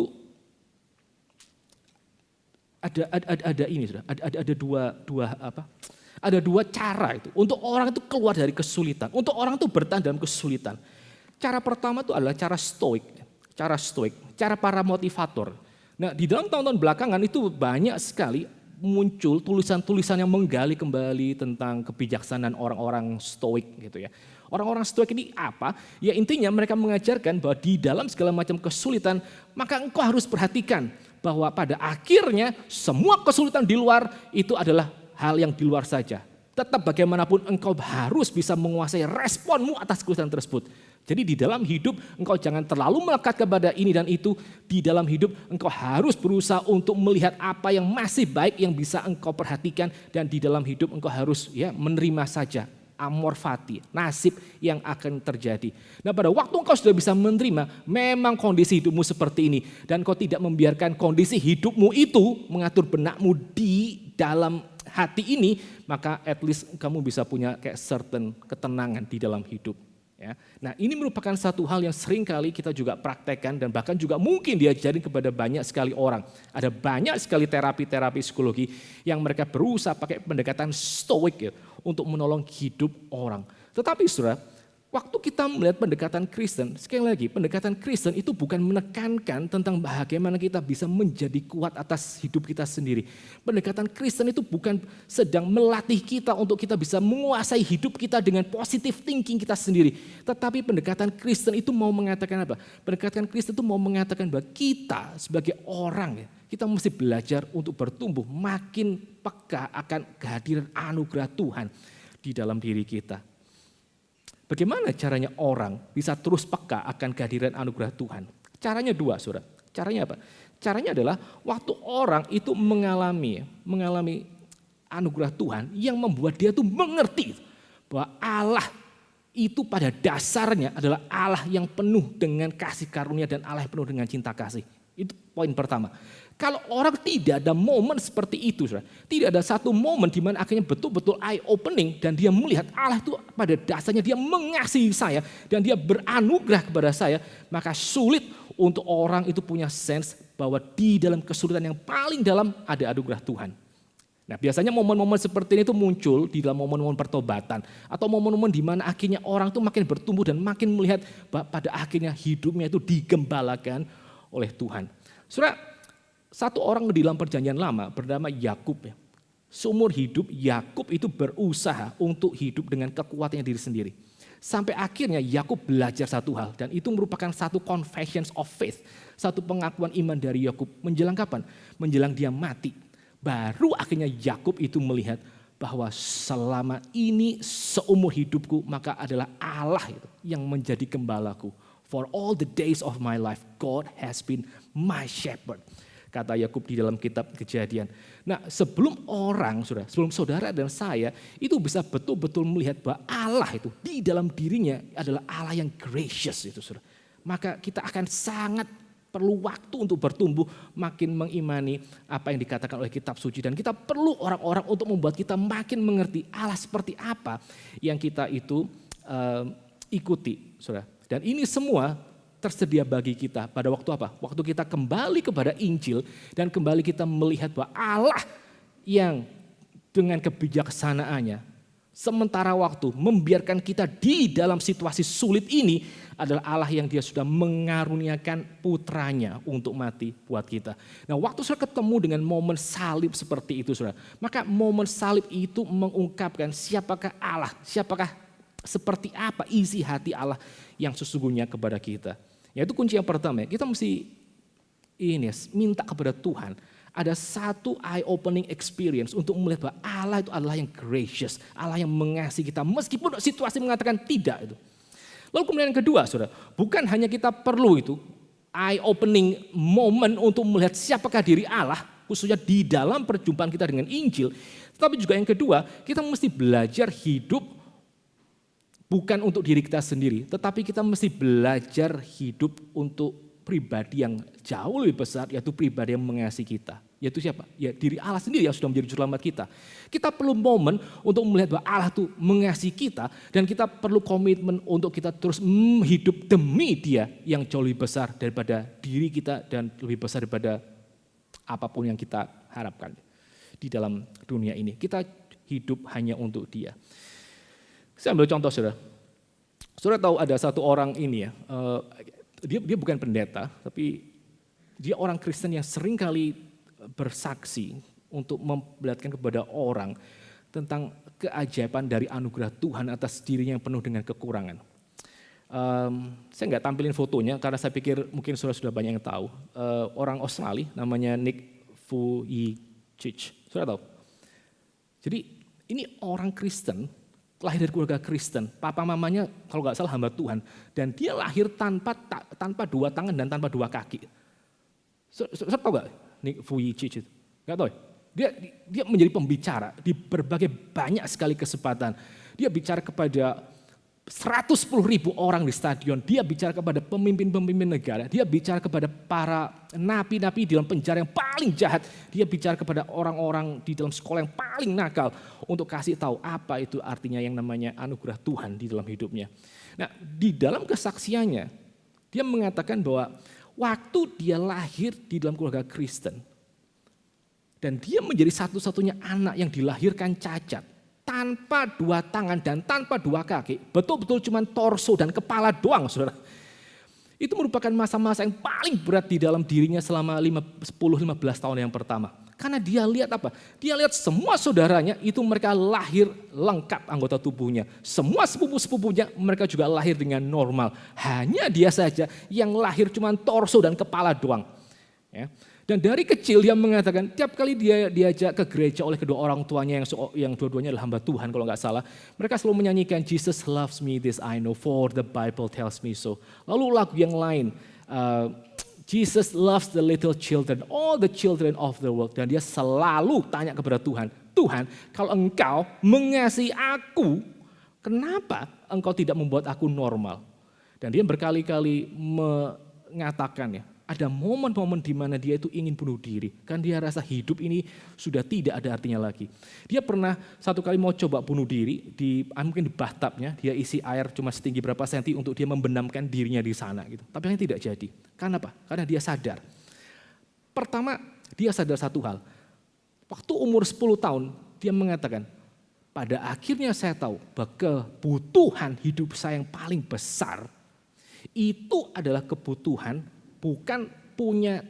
ada dua cara itu untuk orang itu keluar dari kesulitan, untuk orang itu bertahan dalam kesulitan. Cara pertama itu adalah cara stoik, cara para motivator. Nah, di dalam tahun-tahun belakangan itu banyak sekali muncul tulisan-tulisan yang menggali kembali tentang kebijaksanaan orang-orang stoik gitu ya. Orang-orang stoik ini apa? Ya intinya mereka mengajarkan bahwa di dalam segala macam kesulitan, maka engkau harus perhatikan bahwa pada akhirnya semua kesulitan di luar itu adalah hal yang di luar saja. Tetap bagaimanapun engkau harus bisa menguasai responmu atas kesulitan tersebut. Jadi di dalam hidup engkau jangan terlalu melekat kepada ini dan itu. Di dalam hidup engkau harus berusaha untuk melihat apa yang masih baik yang bisa engkau perhatikan. Dan di dalam hidup engkau harus menerima saja amor fati, nasib yang akan terjadi. Nah pada waktu engkau sudah bisa menerima memang kondisi hidupmu seperti ini. Dan engkau tidak membiarkan kondisi hidupmu itu mengatur benakmu di dalam hati ini. Maka at least kamu bisa punya kayak certain ketenangan di dalam hidup. Ya. Nah ini merupakan satu hal yang sering kali kita juga praktekkan dan bahkan juga mungkin diajarin kepada banyak sekali orang. Ada banyak sekali terapi-terapi psikologi yang mereka berusaha pakai pendekatan stoik untuk menolong hidup orang. Tetapi saudara, waktu kita melihat pendekatan Kristen, sekali lagi pendekatan Kristen itu bukan menekankan tentang bagaimana kita bisa menjadi kuat atas hidup kita sendiri. Pendekatan Kristen itu bukan sedang melatih kita untuk kita bisa menguasai hidup kita dengan positive thinking kita sendiri. Tetapi pendekatan Kristen itu mau mengatakan apa? Pendekatan Kristen itu mau mengatakan bahwa kita sebagai orang kita mesti belajar untuk bertumbuh makin peka akan kehadiran anugerah Tuhan di dalam diri kita. Bagaimana caranya orang bisa terus peka akan kehadiran anugerah Tuhan? Caranya dua, saudara. Caranya apa? Caranya adalah waktu orang itu mengalami anugerah Tuhan yang membuat dia tuh mengerti bahwa Allah itu pada dasarnya adalah Allah yang penuh dengan kasih karunia dan Allah yang penuh dengan cinta kasih. Itu poin pertama. Kalau orang tidak ada momen seperti itu, saudara, tidak ada satu momen di mana akhirnya betul-betul eye opening dan dia melihat Allah itu pada dasarnya dia mengasihi saya dan dia beranugerah kepada saya, maka sulit untuk orang itu punya sense bahwa di dalam kesulitan yang paling dalam ada anugerah Tuhan. Nah biasanya momen-momen seperti ini itu muncul di dalam momen-momen pertobatan atau momen-momen di mana akhirnya orang itu makin bertumbuh dan makin melihat bahwa pada akhirnya hidupnya itu digembalakan oleh Tuhan. Saudara, satu orang di dalam perjanjian lama bernama Yakub. Seumur hidup Yakub itu berusaha untuk hidup dengan kekuatannya diri sendiri. Sampai akhirnya Yakub belajar satu hal dan itu merupakan satu confessions of faith. Satu pengakuan iman dari Yakub menjelang kapan? Menjelang dia mati. Baru akhirnya Yakub itu melihat bahwa selama ini seumur hidupku maka adalah Allah itu yang menjadi gembalaku. For all the days of my life God has been my shepherd. Kata Yakub di dalam kitab Kejadian. Nah sebelum saudara dan saya itu bisa betul-betul melihat bahwa Allah itu di dalam dirinya adalah Allah yang gracious itu saudara. Maka kita akan sangat perlu waktu untuk bertumbuh makin mengimani apa yang dikatakan oleh kitab suci. Dan kita perlu orang-orang untuk membuat kita makin mengerti Allah seperti apa yang kita itu ikuti saudara. Dan ini semua tersedia bagi kita pada waktu apa? Waktu kita kembali kepada Injil dan kembali kita melihat bahwa Allah yang dengan kebijaksanaannya sementara waktu membiarkan kita di dalam situasi sulit ini adalah Allah yang dia sudah mengaruniakan putranya untuk mati buat kita. Nah waktu saudara ketemu dengan momen salib seperti itu saudara, maka momen salib itu mengungkapkan siapakah Allah, seperti apa isi hati Allah yang sesungguhnya kepada kita. Yaitu kunci yang pertama, kita mesti minta kepada Tuhan ada satu eye opening experience untuk melihat bahwa Allah itu adalah yang gracious, Allah yang mengasihi kita meskipun situasi mengatakan tidak itu. Lalu kemudian yang kedua, saudara, bukan hanya kita perlu itu eye opening moment untuk melihat siapakah diri Allah, khususnya di dalam perjumpaan kita dengan Injil. Tetapi juga yang kedua, kita mesti belajar hidup bukan untuk diri kita sendiri, tetapi kita mesti belajar hidup untuk pribadi yang jauh lebih besar, yaitu pribadi yang mengasihi kita. Yaitu siapa? Ya diri Allah sendiri yang sudah menjadi juru selamat kita. Kita perlu momen untuk melihat bahwa Allah itu mengasihi kita, dan kita perlu komitmen untuk kita terus hidup demi Dia yang jauh lebih besar daripada diri kita dan lebih besar daripada apapun yang kita harapkan di dalam dunia ini. Kita hidup hanya untuk Dia. Saya ambil contoh, saudara. Saudara tahu ada satu orang ini ya, dia bukan pendeta, tapi dia orang Kristen yang sering kali bersaksi untuk memperlihatkan kepada orang tentang keajaiban dari anugerah Tuhan atas dirinya yang penuh dengan kekurangan. Saya nggak tampilin fotonya karena saya pikir mungkin sudah banyak yang tahu. Orang Australia namanya Nick Vujicic, sudah tahu. Jadi ini orang Kristen, lahir dari keluarga Kristen, papa mamanya kalau nggak salah hamba Tuhan, dan dia lahir tanpa dua tangan dan tanpa dua kaki. Saudara tahu nggak Nick Vujicic? Nggak tahu. Dia menjadi pembicara di berbagai banyak sekali kesempatan. Dia bicara kepada 110.000 orang di stadion. Dia bicara kepada pemimpin-pemimpin negara. Dia bicara kepada para napi-napi di dalam penjara yang paling jahat. Dia bicara kepada orang-orang di dalam sekolah yang paling nakal untuk kasih tahu apa itu artinya yang namanya anugerah Tuhan di dalam hidupnya. Nah, di dalam kesaksiannya dia mengatakan bahwa waktu dia lahir di dalam keluarga Kristen dan dia menjadi satu-satunya anak yang dilahirkan cacat, tanpa dua tangan dan tanpa dua kaki, betul-betul cuma torso dan kepala doang, saudara. Itu merupakan masa-masa yang paling berat di dalam dirinya selama 10-15 tahun yang pertama. Karena dia lihat apa? Dia lihat semua saudaranya itu mereka lahir lengkap anggota tubuhnya. Semua sepupu-sepupunya mereka juga lahir dengan normal. Hanya dia saja yang lahir cuma torso dan kepala doang. Ya. Dan dari kecil dia mengatakan tiap kali dia diajak ke gereja oleh kedua orang tuanya yang dua-duanya adalah hamba Tuhan kalau nggak salah, mereka selalu menyanyikan Jesus loves me, this I know, for the Bible tells me so. Lalu lagu yang lain, Jesus loves the little children, all the children of the world. Dan dia selalu tanya kepada Tuhan, Tuhan kalau engkau mengasihi aku, kenapa engkau tidak membuat aku normal? Dan dia berkali-kali mengatakan ya, ada momen-momen di mana dia itu ingin bunuh diri. Kan dia rasa hidup ini sudah tidak ada artinya lagi. Dia pernah satu kali mau coba bunuh diri, mungkin di bathtubnya, dia isi air cuma setinggi berapa senti untuk dia membenamkan dirinya di sana. Gitu. Tapi yang tidak jadi. Karena apa? Karena dia sadar. Pertama, dia sadar satu hal. Waktu umur 10 tahun, dia mengatakan, pada akhirnya saya tahu bahwa kebutuhan hidup saya yang paling besar, itu adalah kebutuhan bukan punya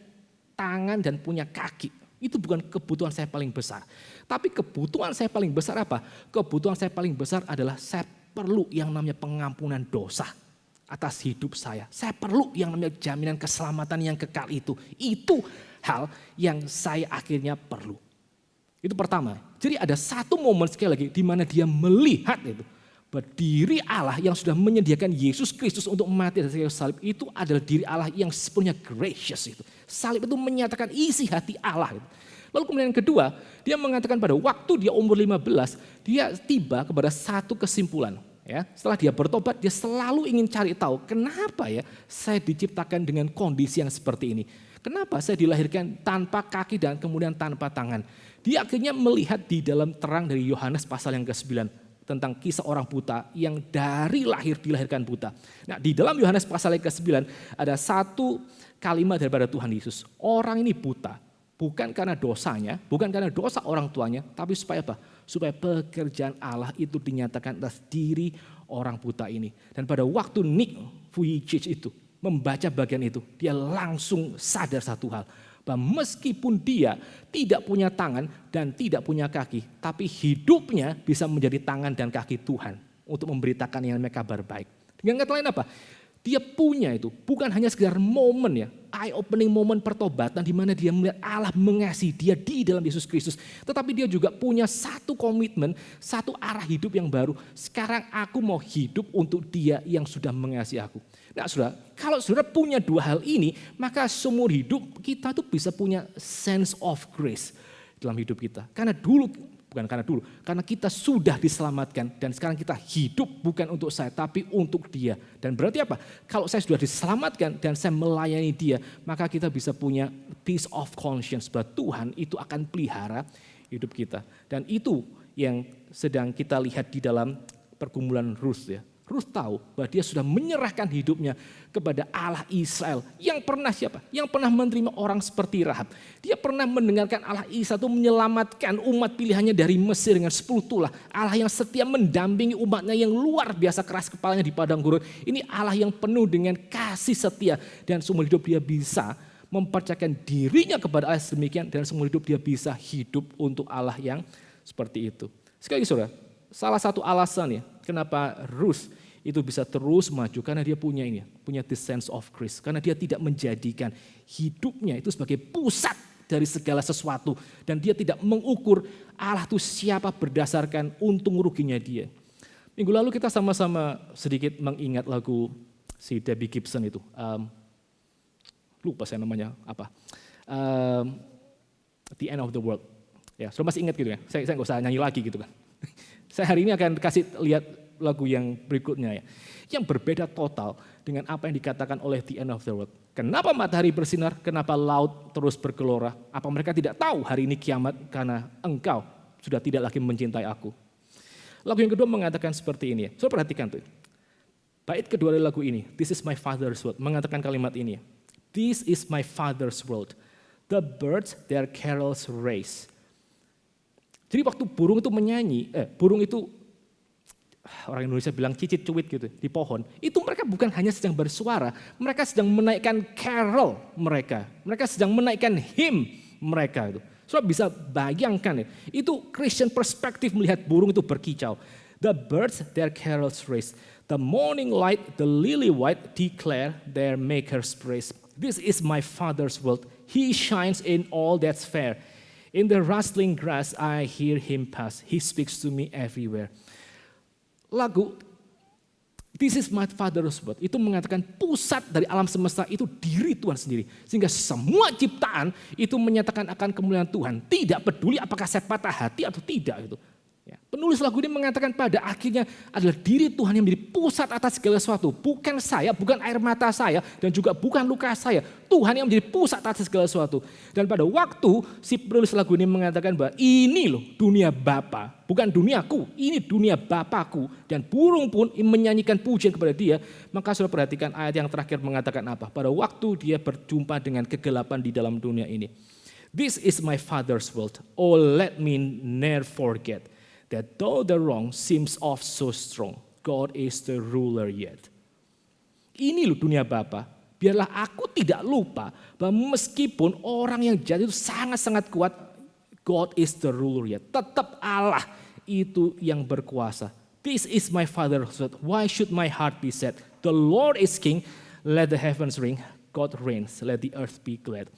tangan dan punya kaki. Itu bukan kebutuhan saya paling besar. Tapi kebutuhan saya paling besar apa? Kebutuhan saya paling besar adalah saya perlu yang namanya pengampunan dosa atas hidup saya. Saya perlu yang namanya jaminan keselamatan yang kekal itu. Itu hal yang saya akhirnya perlu. Itu pertama. Jadi ada satu momen sekali lagi di mana dia melihat itu. Diri Allah yang sudah menyediakan Yesus Kristus untuk mati di kayu salib itu adalah diri Allah yang sepenuhnya gracious itu. Salib itu menyatakan isi hati Allah itu. Lalu kemudian yang kedua, dia mengatakan pada waktu dia umur 15, dia tiba kepada satu kesimpulan. Ya, setelah dia bertobat, dia selalu ingin cari tahu kenapa ya saya diciptakan dengan kondisi yang seperti ini. Kenapa saya dilahirkan tanpa kaki dan kemudian tanpa tangan. Dia akhirnya melihat di dalam terang dari Yohanes pasal yang ke-9. Tentang kisah orang buta yang dari lahir dilahirkan buta. Nah, di dalam Yohanes pasal yang ke-9 ada satu kalimat daripada Tuhan Yesus. Orang ini buta, bukan karena dosanya, bukan karena dosa orang tuanya, tapi supaya apa? Supaya pekerjaan Allah itu dinyatakan atas diri orang buta ini. Dan pada waktu Nick Vujicic itu membaca bagian itu, dia langsung sadar satu hal. Bahwa meskipun dia tidak punya tangan dan tidak punya kaki, tapi hidupnya bisa menjadi tangan dan kaki Tuhan untuk memberitakan yang namanya kabar baik. Dengan kata lain apa? Dia punya itu, bukan hanya sekedar momen ya, eye-opening momen pertobatan di mana dia melihat Allah mengasihi dia di dalam Yesus Kristus. Tetapi dia juga punya satu komitmen, satu arah hidup yang baru. Sekarang aku mau hidup untuk dia yang sudah mengasihi aku. Nah saudara, kalau saudara punya dua hal ini, maka seumur hidup kita tuh bisa punya sense of grace dalam hidup kita. Karena kita sudah diselamatkan dan sekarang kita hidup bukan untuk saya tapi untuk dia. Dan berarti apa? Kalau saya sudah diselamatkan dan saya melayani dia, maka kita bisa punya peace of conscience bahwa Tuhan itu akan pelihara hidup kita. Dan itu yang sedang kita lihat di dalam pergumulan Ruth ya. Ruth tahu bahwa dia sudah menyerahkan hidupnya kepada Allah Israel. Yang pernah siapa? Yang pernah menerima orang seperti Rahab. Dia pernah mendengarkan Allah Israel itu menyelamatkan umat pilihannya dari Mesir dengan 10 tulah. Allah yang setia mendampingi umatnya yang luar biasa keras kepalanya di padang gurun. Ini Allah yang penuh dengan kasih setia. Dan seumur hidup dia bisa mempercayakan dirinya kepada Allah sedemikian. Dan seumur hidup dia bisa hidup untuk Allah yang seperti itu. Sekali lagi saudara, salah satu alasan ya kenapa Ruth itu bisa terus maju karena dia punya this sense of grace. Karena dia tidak menjadikan hidupnya itu sebagai pusat dari segala sesuatu. Dan dia tidak mengukur Allah itu siapa berdasarkan untung ruginya dia. Minggu lalu kita sama-sama sedikit mengingat lagu si Debbie Gibson itu. Lupa saya namanya apa. The End of the World. Ya, sudah masih ingat gitu ya. Saya nggak usah nyanyi lagi gitu kan. Saya hari ini akan kasih lihat lagu yang berikutnya ya. Yang berbeda total dengan apa yang dikatakan oleh The End of the World. Kenapa matahari bersinar? Kenapa laut terus bergelora? Apa mereka tidak tahu hari ini kiamat karena engkau sudah tidak lagi mencintai aku? Lagu yang kedua mengatakan seperti ini ya. So perhatikan tuh. Bait kedua dari lagu ini, This is my father's world, mengatakan kalimat ini ya. This is my father's world. The birds their carols raise. Jadi waktu burung itu menyanyi, burung itu orang Indonesia bilang cicit cuit gitu di pohon. Itu mereka bukan hanya sedang bersuara, mereka sedang menaikkan carol mereka. Mereka sedang menaikkan hymn mereka itu. Saudara bisa bayangkan ya, itu Christian perspektif melihat burung itu berkicau. The birds their carols raise. The morning light, the lily white declare their maker's praise. This is my father's world. He shines in all that's fair. In the rustling grass I hear him pass. He speaks to me everywhere. Lagu This is my father's world itu mengatakan pusat dari alam semesta itu diri Tuhan sendiri. Sehingga semua ciptaan itu menyatakan akan kemuliaan Tuhan. Tidak peduli apakah saya patah hati atau tidak gitu. Ya, penulis lagu ini mengatakan pada akhirnya adalah diri Tuhan yang menjadi pusat atas segala sesuatu. Bukan saya, bukan air mata saya, dan juga bukan luka saya. Tuhan yang menjadi pusat atas segala sesuatu. Dan pada waktu si penulis lagu ini mengatakan bahwa ini loh dunia Bapa, bukan duniaku, ini dunia Bapakku. Dan burung pun menyanyikan pujian kepada dia. Maka sudah perhatikan ayat yang terakhir mengatakan apa? Pada waktu dia berjumpa dengan kegelapan di dalam dunia ini. This is my father's world. Oh let me never forget. That though the wrong seems off so strong, God is the ruler yet. Ini loh dunia Bapa. Biarlah aku tidak lupa bahwa meskipun orang yang jahat itu sangat-sangat kuat, God is the ruler yet. Tetap Allah itu yang berkuasa. This is my father's word. Why should my heart be sad? The Lord is king. Let the heavens ring. God reigns. Let the earth be glad.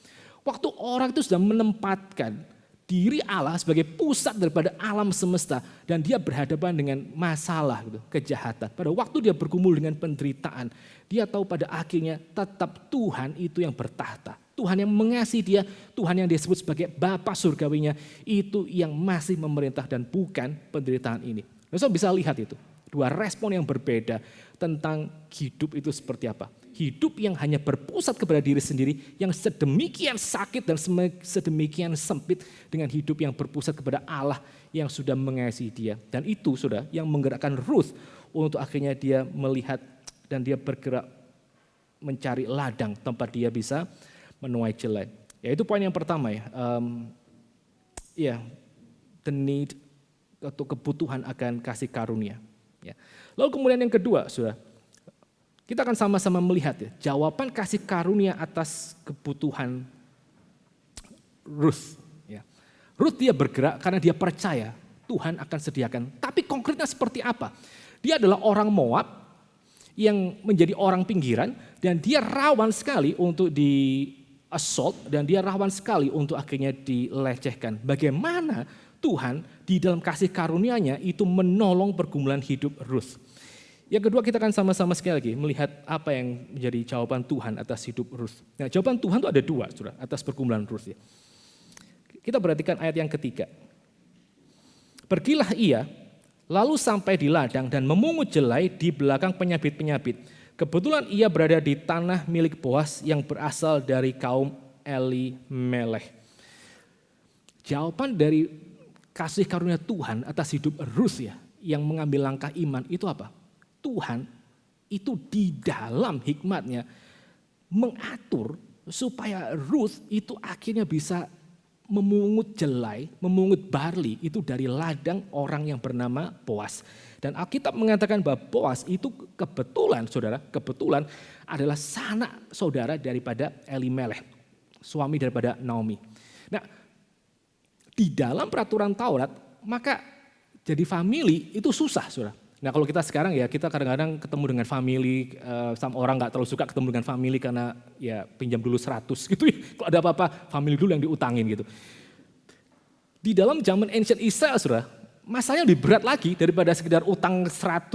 Waktu orang itu sudah menempatkan diri Allah sebagai pusat daripada alam semesta dan dia berhadapan dengan masalah gitu, kejahatan. Pada waktu dia bergumul dengan penderitaan, dia tahu pada akhirnya tetap Tuhan itu yang bertahta. Tuhan yang mengasihi dia, Tuhan yang disebut sebagai Bapa surgawinya itu yang masih memerintah dan bukan penderitaan ini. Nah, so bisa lihat itu, dua respon yang berbeda tentang hidup itu seperti apa. Hidup yang hanya berpusat kepada diri sendiri, yang sedemikian sakit dan sedemikian sempit dengan hidup yang berpusat kepada Allah yang sudah mengasihi dia. Dan itu sudah yang menggerakkan Ruth untuk akhirnya dia melihat dan dia bergerak mencari ladang tempat dia bisa menuai jelai. Ya itu poin yang pertama ya. The need atau kebutuhan akan kasih karunia. Ya. Lalu kemudian yang kedua sudah. Kita akan sama-sama melihat ya, jawaban kasih karunia atas kebutuhan Ruth. Ya. Ruth dia bergerak karena dia percaya Tuhan akan sediakan. Tapi konkretnya seperti apa? Dia adalah orang Moab yang menjadi orang pinggiran dan dia rawan sekali untuk di assault dan dia rawan sekali untuk akhirnya dilecehkan. Bagaimana Tuhan di dalam kasih karunia-Nya itu menolong pergumulan hidup Ruth. Yang kedua, kita akan sama-sama sekali lagi melihat apa yang menjadi jawaban Tuhan atas hidup Ruth. Nah, jawaban Tuhan itu ada dua, saudara, atas pergumulan Ruth. Ya. Kita perhatikan ayat yang ketiga. Pergilah ia, lalu sampai di ladang dan memungut jelai di belakang penyabit-penyabit. Kebetulan ia berada di tanah milik Boas yang berasal dari kaum Elimelech. Jawaban dari kasih karunia Tuhan atas hidup Ruth ya, yang mengambil langkah iman itu apa? Tuhan itu di dalam hikmatnya mengatur supaya Ruth itu akhirnya bisa memungut jelai, memungut barley itu dari ladang orang yang bernama Boas. Dan Alkitab mengatakan bahwa Boas itu kebetulan, saudara, kebetulan adalah sanak saudara daripada Elimelech, suami daripada Naomi. Nah, di dalam peraturan Taurat, maka jadi family itu susah, saudara. Nah kalau kita sekarang ya kita kadang-kadang ketemu dengan family, sama orang gak terlalu suka ketemu dengan family karena ya pinjam dulu 100 gitu ya. Kalau ada apa-apa family dulu yang diutangin gitu. Di dalam zaman ancient Israel saudara, masalahnya lebih berat lagi daripada sekedar utang 100.000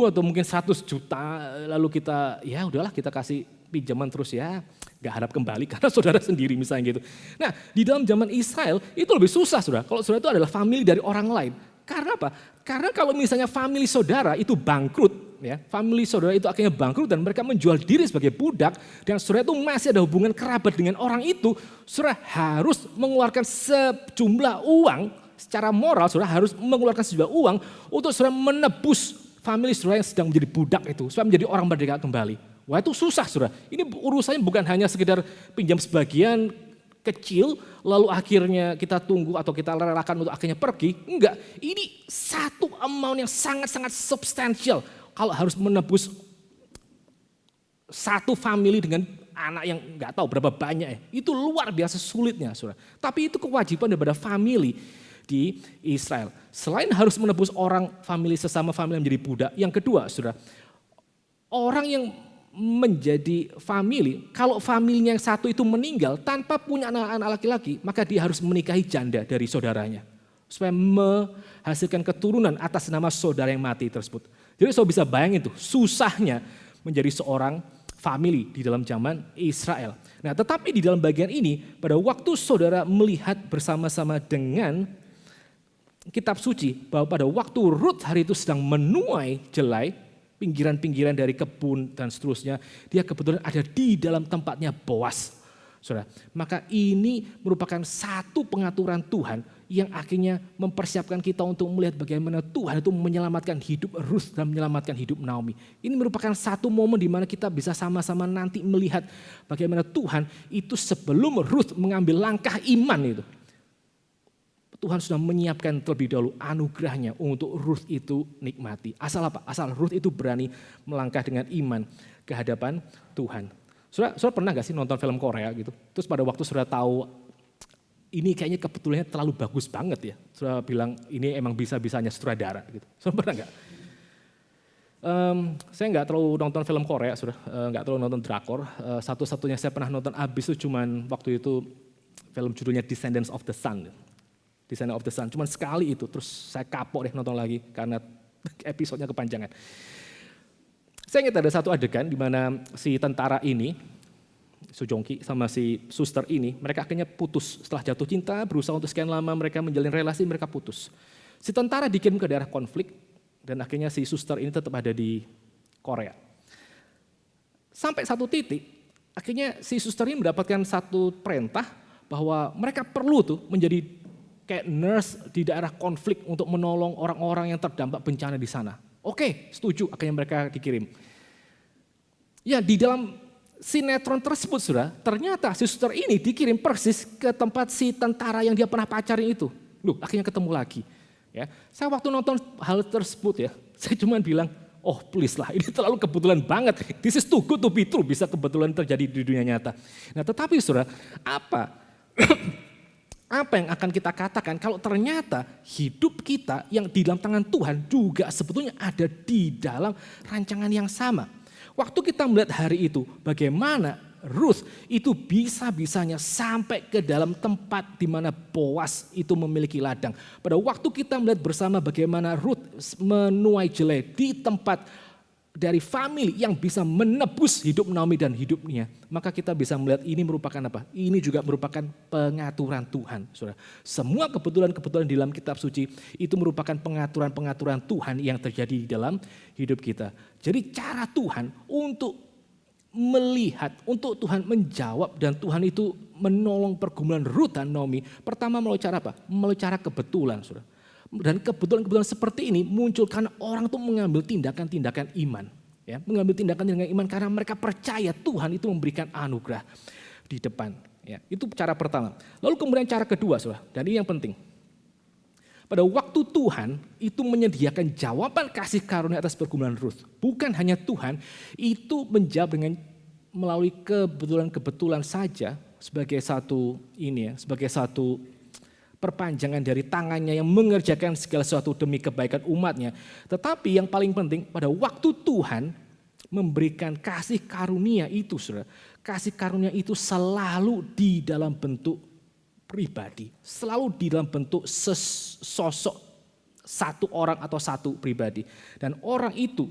atau mungkin 100 juta. Lalu kita ya udahlah kita kasih pinjaman terus ya gak harap kembali karena saudara sendiri misalnya gitu. Nah di dalam zaman Israel itu lebih susah saudara. Kalau saudara itu adalah family dari orang lain. Karena apa? Karena kalau misalnya family saudara itu bangkrut, ya, family saudara itu akhirnya bangkrut dan mereka menjual diri sebagai budak, dan saudara itu masih ada hubungan kerabat dengan orang itu, saudara harus mengeluarkan sejumlah uang, secara moral saudara harus mengeluarkan sejumlah uang untuk saudara menebus family saudara yang sedang menjadi budak itu, supaya menjadi orang merdeka kembali. Wah itu susah saudara, ini urusannya bukan hanya sekedar pinjam sebagian, kecil, lalu akhirnya kita tunggu atau kita relakan untuk akhirnya pergi. Enggak, ini satu amount yang sangat-sangat substansial. Kalau harus menebus satu family dengan anak yang enggak tahu berapa banyak ya. Itu luar biasa sulitnya, saudara. Tapi itu kewajiban daripada family di Israel. Selain harus menebus orang family sesama family yang menjadi budak. Yang kedua, saudara, orang yang menjadi family, kalau familinya yang satu itu meninggal tanpa punya anak-anak laki-laki, maka dia harus menikahi janda dari saudaranya supaya menghasilkan keturunan atas nama saudara yang mati tersebut. Jadi saudara bisa bayangin tuh susahnya menjadi seorang family di dalam zaman Israel. Nah, tetapi di dalam bagian ini pada waktu saudara melihat bersama-sama dengan kitab suci bahwa pada waktu Ruth hari itu sedang menuai jelai pinggiran-pinggiran dari kebun dan seterusnya, dia kebetulan ada di dalam tempatnya Boas. Saudara, maka ini merupakan satu pengaturan Tuhan yang akhirnya mempersiapkan kita untuk melihat bagaimana Tuhan itu menyelamatkan hidup Ruth dan menyelamatkan hidup Naomi. Ini merupakan satu momen di mana kita bisa sama-sama nanti melihat bagaimana Tuhan itu sebelum Ruth mengambil langkah iman itu, Tuhan sudah menyiapkan terlebih dahulu anugerahnya untuk Ruth itu nikmati. Asal apa? Asal Ruth itu berani melangkah dengan iman ke hadapan Tuhan. Saudara pernah gak sih nonton film Korea gitu? Terus pada waktu saudara tahu ini kayaknya kebetulannya terlalu bagus banget ya. Saudara bilang ini emang bisa-bisanya sutradara gitu. Saudara pernah gak? Saya nggak terlalu nonton film Korea, nggak terlalu nonton drakor. Satu-satunya saya pernah nonton abis itu cuman waktu itu film judulnya Descendants of the Sun. Descendants of the Sun, cuman sekali itu, terus saya kapok deh nonton lagi karena episodenya kepanjangan. Saya ingat ada satu adegan di mana si tentara ini, Sojongki sama si suster ini, mereka akhirnya putus setelah jatuh cinta, berusaha untuk sekian lama mereka menjalin relasi, mereka putus. Si tentara dikirim ke daerah konflik dan akhirnya si suster ini tetap ada di Korea. Sampai satu titik, akhirnya si suster ini mendapatkan satu perintah bahwa mereka perlu tuh menjadi kayak nurse di daerah konflik untuk menolong orang-orang yang terdampak bencana di sana. Oke, setuju, akhirnya mereka dikirim. Ya di dalam sinetron tersebut saudara, ternyata si suster ini dikirim persis ke tempat si tentara yang dia pernah pacarin itu. Loh, akhirnya ketemu lagi. Ya, saya waktu nonton hal tersebut ya, saya cuma bilang, oh please lah, ini terlalu kebetulan banget. This is too good to be true, bisa kebetulan terjadi di dunia nyata. Nah tetapi saudara, apa Apa yang akan kita katakan kalau ternyata hidup kita yang di dalam tangan Tuhan juga sebetulnya ada di dalam rancangan yang sama. Waktu kita melihat hari itu, bagaimana Ruth itu bisa-bisanya sampai ke dalam tempat di mana Boas itu memiliki ladang. Pada waktu kita melihat bersama bagaimana Ruth menuai jelai di tempat dari family yang bisa menebus hidup Naomi dan hidupnya, maka kita bisa melihat ini merupakan apa? Ini juga merupakan pengaturan Tuhan, saudara. Semua kebetulan-kebetulan di dalam kitab suci itu merupakan pengaturan-pengaturan Tuhan yang terjadi di dalam hidup kita. Jadi cara Tuhan untuk melihat, untuk Tuhan menjawab dan Tuhan itu menolong pergumulan Ruth dan Naomi, pertama melalui cara apa? Melalui cara kebetulan, saudara. Dan kebetulan-kebetulan seperti ini muncul karena orang itu mengambil tindakan-tindakan iman. Ya, mengambil tindakan-tindakan iman karena mereka percaya Tuhan itu memberikan anugerah di depan. Ya, itu cara pertama. Lalu kemudian cara kedua, saudara, dan ini yang penting. Pada waktu Tuhan itu menyediakan jawaban kasih karunia atas pergumulan Ruth. Bukan hanya Tuhan itu menjawab dengan melalui kebetulan-kebetulan saja sebagai satu sebagai satu perpanjangan dari tangannya yang mengerjakan segala sesuatu demi kebaikan umatnya. Tetapi yang paling penting pada waktu Tuhan memberikan kasih karunia itu, saudara, kasih karunia itu selalu di dalam bentuk pribadi. Selalu di dalam bentuk sosok satu orang atau satu pribadi. Dan orang itu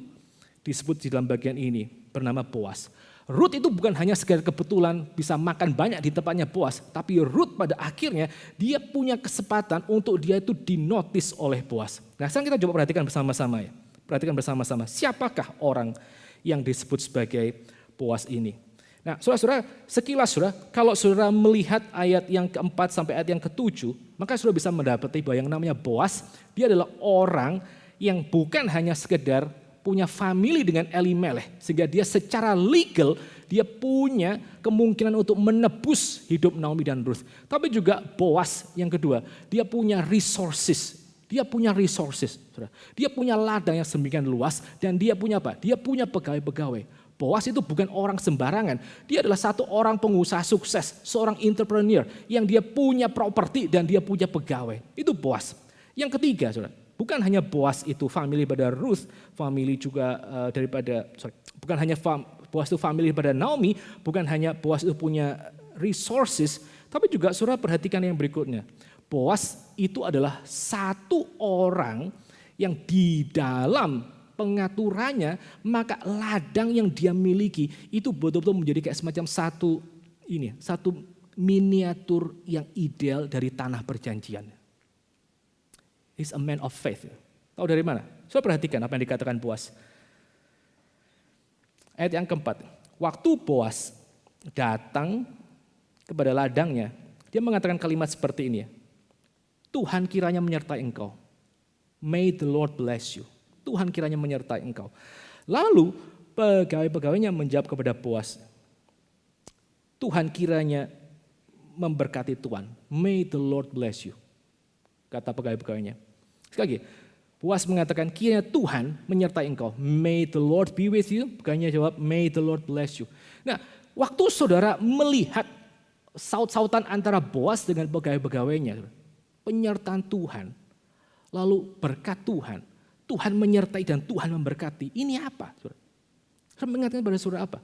disebut di dalam bagian ini bernama Boas. Ruth itu bukan hanya sekedar kebetulan bisa makan banyak di tempatnya Boas, tapi Ruth pada akhirnya dia punya kesempatan untuk dia itu dinotis oleh Boas. Nah, sekarang kita coba perhatikan bersama-sama ya. Perhatikan bersama-sama siapakah orang yang disebut sebagai Boas ini. Nah, saudara-saudara, sekilas saudara, kalau saudara melihat ayat yang keempat sampai ayat yang ketujuh, maka saudara bisa mendapati bahwa yang namanya Boas, dia adalah orang yang bukan hanya sekedar punya family dengan Elimelech, sehingga dia secara legal dia punya kemungkinan untuk menebus hidup Naomi dan Ruth. Tapi juga Boas yang kedua, dia punya resources. Dia punya resources. Dia punya ladang yang sedemikian luas dan dia punya apa? Dia punya pegawai-pegawai. Boas itu bukan orang sembarangan. Dia adalah satu orang pengusaha sukses, seorang entrepreneur yang dia punya properti dan dia punya pegawai. Itu Boas. Yang ketiga, saudara, bukan hanya Boas itu family pada Ruth, family juga bukan hanya Boas itu family pada Naomi, bukan hanya Boas itu punya resources, tapi juga saudara perhatikan yang berikutnya. Boas itu adalah satu orang yang di dalam pengaturannya, maka ladang yang dia miliki itu betul-betul menjadi kayak semacam satu miniatur yang ideal dari tanah perjanjian. He's a man of faith. Tahu dari mana? Saya perhatikan apa yang dikatakan Boas. Ayat yang keempat. Waktu Boas datang kepada ladangnya, dia mengatakan kalimat seperti ini. Tuhan kiranya menyertai engkau. May the Lord bless you. Tuhan kiranya menyertai engkau. Lalu pegawai-pegawainya menjawab kepada Boas. Tuhan kiranya memberkati Tuhan. May the Lord bless you. Kata pegawai-pegawainya. Sekali lagi, Boas mengatakan kiranya Tuhan menyertai engkau. May the Lord be with you. Bukannya jawab may the Lord bless you. Nah, waktu saudara melihat saut-sautan antara Boas dengan pegawai-pegawainya, penyertaan Tuhan, lalu berkat Tuhan, Tuhan menyertai dan Tuhan memberkati. Ini apa? Saya mengatakan pada saudara apa?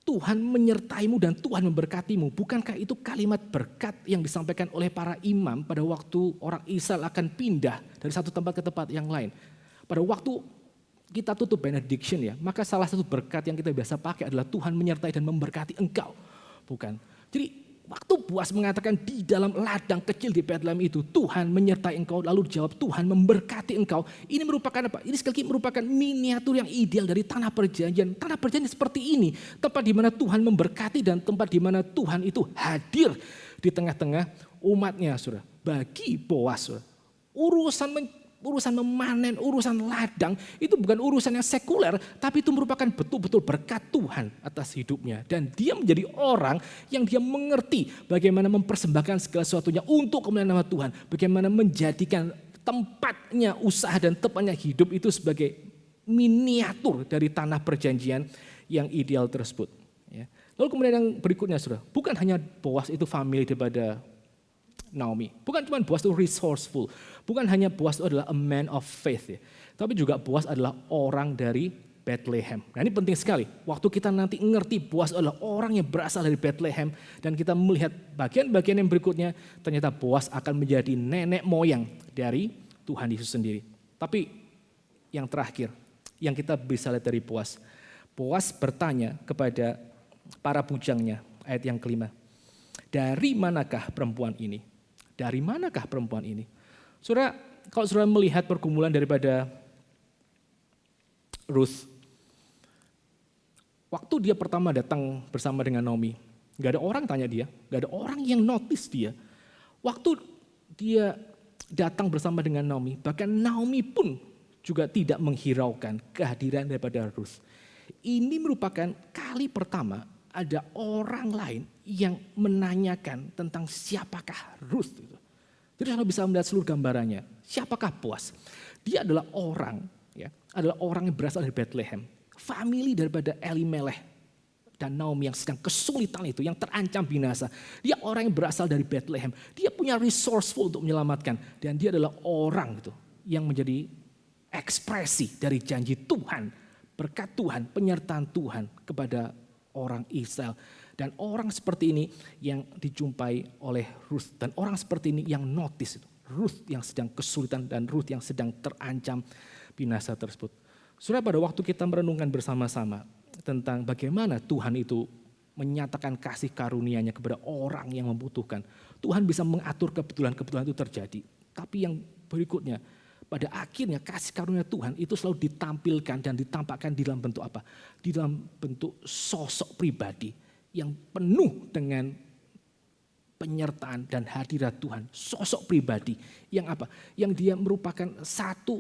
Tuhan menyertaimu dan Tuhan memberkatimu. Bukankah itu kalimat berkat yang disampaikan oleh para imam pada waktu orang Israel akan pindah dari satu tempat ke tempat yang lain. Pada waktu kita tutup benediction ya, maka salah satu berkat yang kita biasa pakai adalah Tuhan menyertai dan memberkati engkau. Bukan. Jadi waktu Boas mengatakan di dalam ladang kecil di Bethlehem itu, Tuhan menyertai engkau, lalu dijawab Tuhan memberkati engkau. Ini merupakan apa? Ini sekali lagi merupakan miniatur yang ideal dari tanah perjanjian. Tanah perjanjian seperti ini, tempat di mana Tuhan memberkati dan tempat di mana Tuhan itu hadir di tengah-tengah umatnya, saudara. Bagi Boas, saudara, urusan memanen, urusan ladang itu bukan urusan yang sekuler, tapi itu merupakan betul-betul berkat Tuhan atas hidupnya. Dan dia menjadi orang yang dia mengerti bagaimana mempersembahkan segala sesuatunya untuk kemuliaan nama Tuhan. Bagaimana menjadikan tempatnya usaha dan tempatnya hidup itu sebagai miniatur dari tanah perjanjian yang ideal tersebut. Lalu kemudian yang berikutnya, saudara, bukan hanya Boas itu family daripada Naomi. Bukan cuma Boaz itu resourceful, bukan hanya Boaz itu adalah a man of faith, ya, tapi juga Boaz adalah orang dari Bethlehem. Nah ini penting sekali, waktu kita nanti ngerti Boaz adalah orang yang berasal dari Bethlehem, dan kita melihat bagian-bagian yang berikutnya, ternyata Boaz akan menjadi nenek moyang dari Tuhan Yesus sendiri. Tapi yang terakhir, yang kita bisa lihat dari Boaz, Boaz bertanya kepada para bujangnya, ayat yang kelima, dari manakah perempuan ini? Dari manakah perempuan ini? Saudara, kalau saudara melihat pergumulan daripada Ruth, waktu dia pertama datang bersama dengan Naomi, gak ada orang tanya dia, gak ada orang yang notice dia. Waktu dia datang bersama dengan Naomi, bahkan Naomi pun juga tidak menghiraukan kehadiran daripada Ruth. Ini merupakan kali pertama ada orang lain yang menanyakan tentang siapakah Ruth. Jadi Anda bisa melihat seluruh gambarannya. Siapakah Boaz? Dia adalah orang, ya, adalah orang yang berasal dari Bethlehem, famili daripada Elimelech dan Naomi yang sedang kesulitan itu, yang terancam binasa. Dia orang yang berasal dari Bethlehem. Dia punya resourceful untuk menyelamatkan, dan dia adalah orang gitu yang menjadi ekspresi dari janji Tuhan, berkat Tuhan, penyertaan Tuhan kepada orang Israel. Dan orang seperti ini yang dijumpai oleh Ruth. Dan orang seperti ini yang notice itu. Ruth yang sedang kesulitan dan Ruth yang sedang terancam binasa tersebut. Saudara, pada waktu kita merenungkan bersama-sama tentang bagaimana Tuhan itu menyatakan kasih karunia-Nya kepada orang yang membutuhkan. Tuhan bisa mengatur kebetulan-kebetulan itu terjadi. Tapi yang berikutnya, pada akhirnya kasih karunia Tuhan itu selalu ditampilkan dan ditampakkan di dalam bentuk apa? Di dalam bentuk sosok pribadi yang penuh dengan penyertaan dan hadirat Tuhan. Sosok pribadi yang apa? Yang dia merupakan satu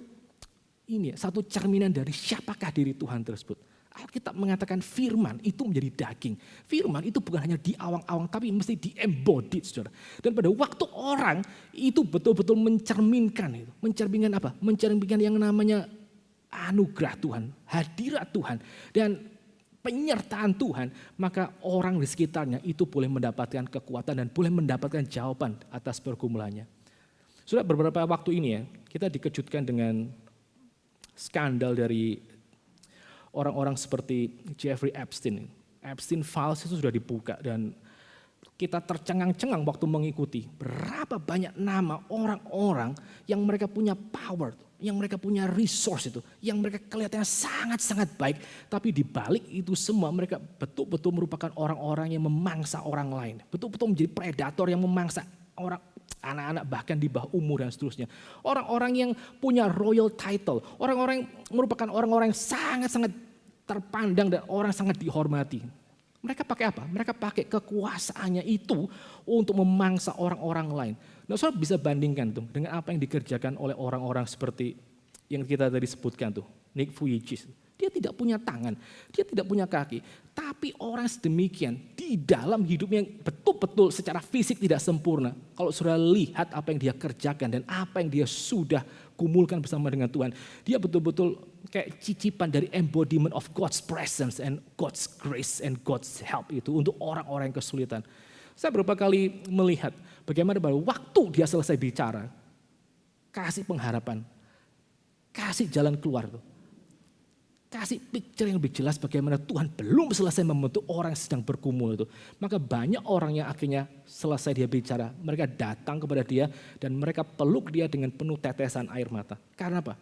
cerminan dari siapakah diri Tuhan tersebut. Alkitab mengatakan firman itu menjadi daging. Firman itu bukan hanya di awang-awang, tapi mesti di-embodied, saudara. Dan pada waktu orang itu betul-betul mencerminkan itu. Mencerminkan apa? Mencerminkan yang namanya anugerah Tuhan, hadirat Tuhan, dan penyertaan Tuhan, maka orang di sekitarnya itu boleh mendapatkan kekuatan dan boleh mendapatkan jawaban atas pergumulannya. Sudah beberapa waktu ini ya, kita dikejutkan dengan skandal dari orang-orang seperti Jeffrey Epstein. Epstein Files itu sudah dibuka dan kita tercengang-cengang waktu mengikuti berapa banyak nama orang-orang yang mereka punya power, yang mereka punya resource itu, yang mereka kelihatannya sangat-sangat baik, tapi di balik itu semua mereka betul-betul merupakan orang-orang yang memangsa orang lain, betul-betul menjadi predator yang memangsa orang, anak-anak bahkan di bawah umur dan seterusnya. Orang-orang yang punya royal title, orang-orang yang merupakan orang-orang yang sangat-sangat terpandang dan orang sangat dihormati. Mereka pakai apa? Mereka pakai kekuasaannya itu untuk memangsa orang-orang lain. Nah, saudara bisa bandingkan tuh dengan apa yang dikerjakan oleh orang-orang seperti yang kita tadi sebutkan tuh, Nick Vujicic. Dia tidak punya tangan, dia tidak punya kaki, tapi orang sedemikian di dalam hidupnya betul-betul secara fisik tidak sempurna. Kalau saudara lihat apa yang dia kerjakan dan apa yang dia sudah kumulkan bersama dengan Tuhan, dia betul-betul kayak cicipan dari embodiment of God's presence and God's grace and God's help itu untuk orang-orang yang kesulitan. Saya beberapa kali melihat bagaimana pada waktu dia selesai bicara, kasih pengharapan, kasih jalan keluar tuh. Kasih picture yang lebih jelas bagaimana Tuhan belum selesai membentuk orang yang sedang bergumul itu. Maka banyak orang yang akhirnya selesai dia bicara, mereka datang kepada dia dan mereka peluk dia dengan penuh tetesan air mata. Karena apa?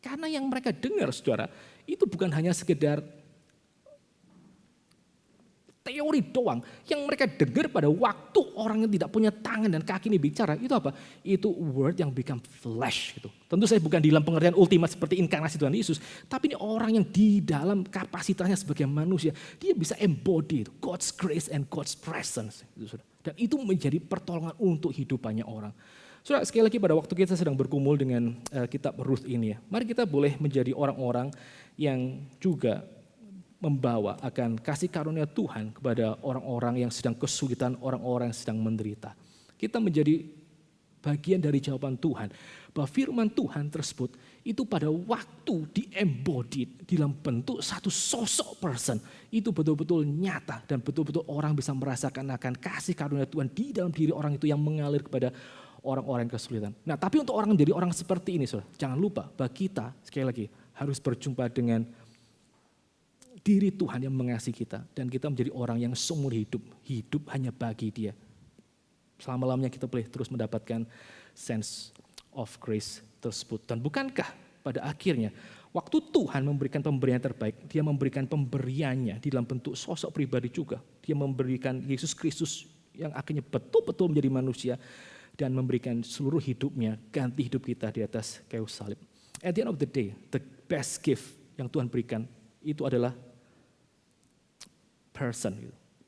Karena yang mereka dengar, saudara, itu bukan hanya sekedar teori doang. Yang mereka dengar pada waktu orang yang tidak punya tangan dan kaki ini bicara, itu apa? Itu word yang become flesh gitu. Tentu saya bukan di dalam pengertian ultimat seperti inkarnasi Tuhan Yesus, tapi ini orang yang di dalam kapasitasnya sebagai manusia, dia bisa embody itu, God's grace and God's presence. Gitu, dan itu menjadi pertolongan untuk hidupannya orang. Saudara, sekali lagi pada waktu kita sedang bergumul dengan kitab Ruth ini ya, mari kita boleh menjadi orang-orang yang juga membawa akan kasih karunia Tuhan kepada orang-orang yang sedang kesulitan, orang-orang yang sedang menderita. Kita menjadi bagian dari jawaban Tuhan. Bahwa firman Tuhan tersebut itu pada waktu di-embodied dalam bentuk satu sosok person. Itu betul-betul nyata dan betul-betul orang bisa merasakan akan kasih karunia Tuhan di dalam diri orang itu yang mengalir kepada orang-orang yang kesulitan. Nah, tapi untuk orang menjadi orang seperti ini, saudara, jangan lupa bahwa kita sekali lagi harus berjumpa dengan diri Tuhan yang mengasihi kita. Dan kita menjadi orang yang seumur hidup hanya bagi Dia. Selama-lamanya kita boleh terus mendapatkan sense of grace tersebut. Dan bukankah pada akhirnya waktu Tuhan memberikan pemberian terbaik, Dia memberikan pemberiannya di dalam bentuk sosok pribadi juga. Dia memberikan Yesus Kristus yang akhirnya betul-betul menjadi manusia dan memberikan seluruh hidupnya, ganti hidup kita di atas kayu salib. At the end of the day, the best gift yang Tuhan berikan itu adalah person.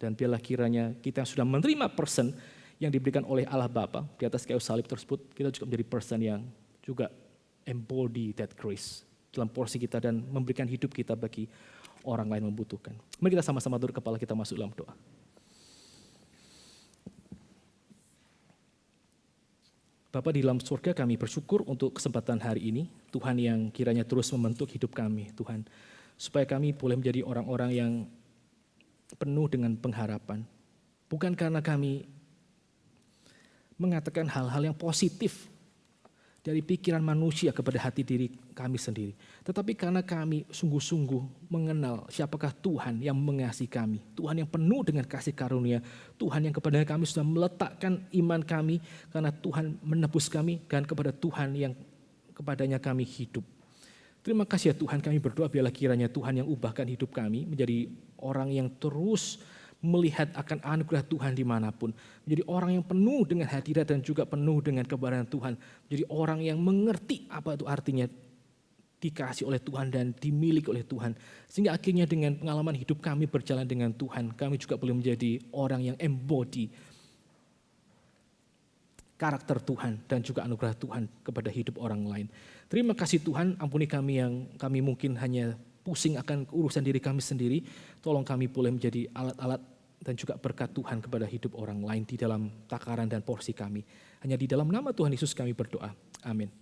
Dan biarlah kiranya kita yang sudah menerima person yang diberikan oleh Allah Bapa di atas kayu salib tersebut, kita juga menjadi person yang juga embody that grace dalam porsi kita dan memberikan hidup kita bagi orang lain membutuhkan. Mari kita sama-sama tunduk kepala kita masuk dalam doa. Bapa di dalam surga, kami bersyukur untuk kesempatan hari ini, Tuhan yang kiranya terus membentuk hidup kami, Tuhan, supaya kami boleh menjadi orang-orang yang penuh dengan pengharapan. Bukan karena kami mengatakan hal-hal yang positif dari pikiran manusia kepada hati diri kami sendiri. Tetapi karena kami sungguh-sungguh mengenal siapakah Tuhan yang mengasihi kami. Tuhan yang penuh dengan kasih karunia. Tuhan yang kepada kami sudah meletakkan iman kami karena Tuhan menebus kami dan kepada Tuhan yang kepadanya kami hidup. Terima kasih ya Tuhan, kami berdoa biarlah kiranya Tuhan yang ubahkan hidup kami menjadi orang yang terus melihat akan anugerah Tuhan dimanapun. Menjadi orang yang penuh dengan hadirat dan juga penuh dengan kebenaran Tuhan. Menjadi orang yang mengerti apa itu artinya dikasih oleh Tuhan dan dimiliki oleh Tuhan. Sehingga akhirnya dengan pengalaman hidup kami berjalan dengan Tuhan, kami juga boleh menjadi orang yang embody karakter Tuhan dan juga anugerah Tuhan kepada hidup orang lain. Terima kasih Tuhan, ampuni kami yang kami mungkin hanya pusing akan urusan diri kami sendiri. Tolong kami boleh menjadi alat-alat dan juga berkat Tuhan kepada hidup orang lain di dalam takaran dan porsi kami. Hanya di dalam nama Tuhan Yesus kami berdoa. Amin.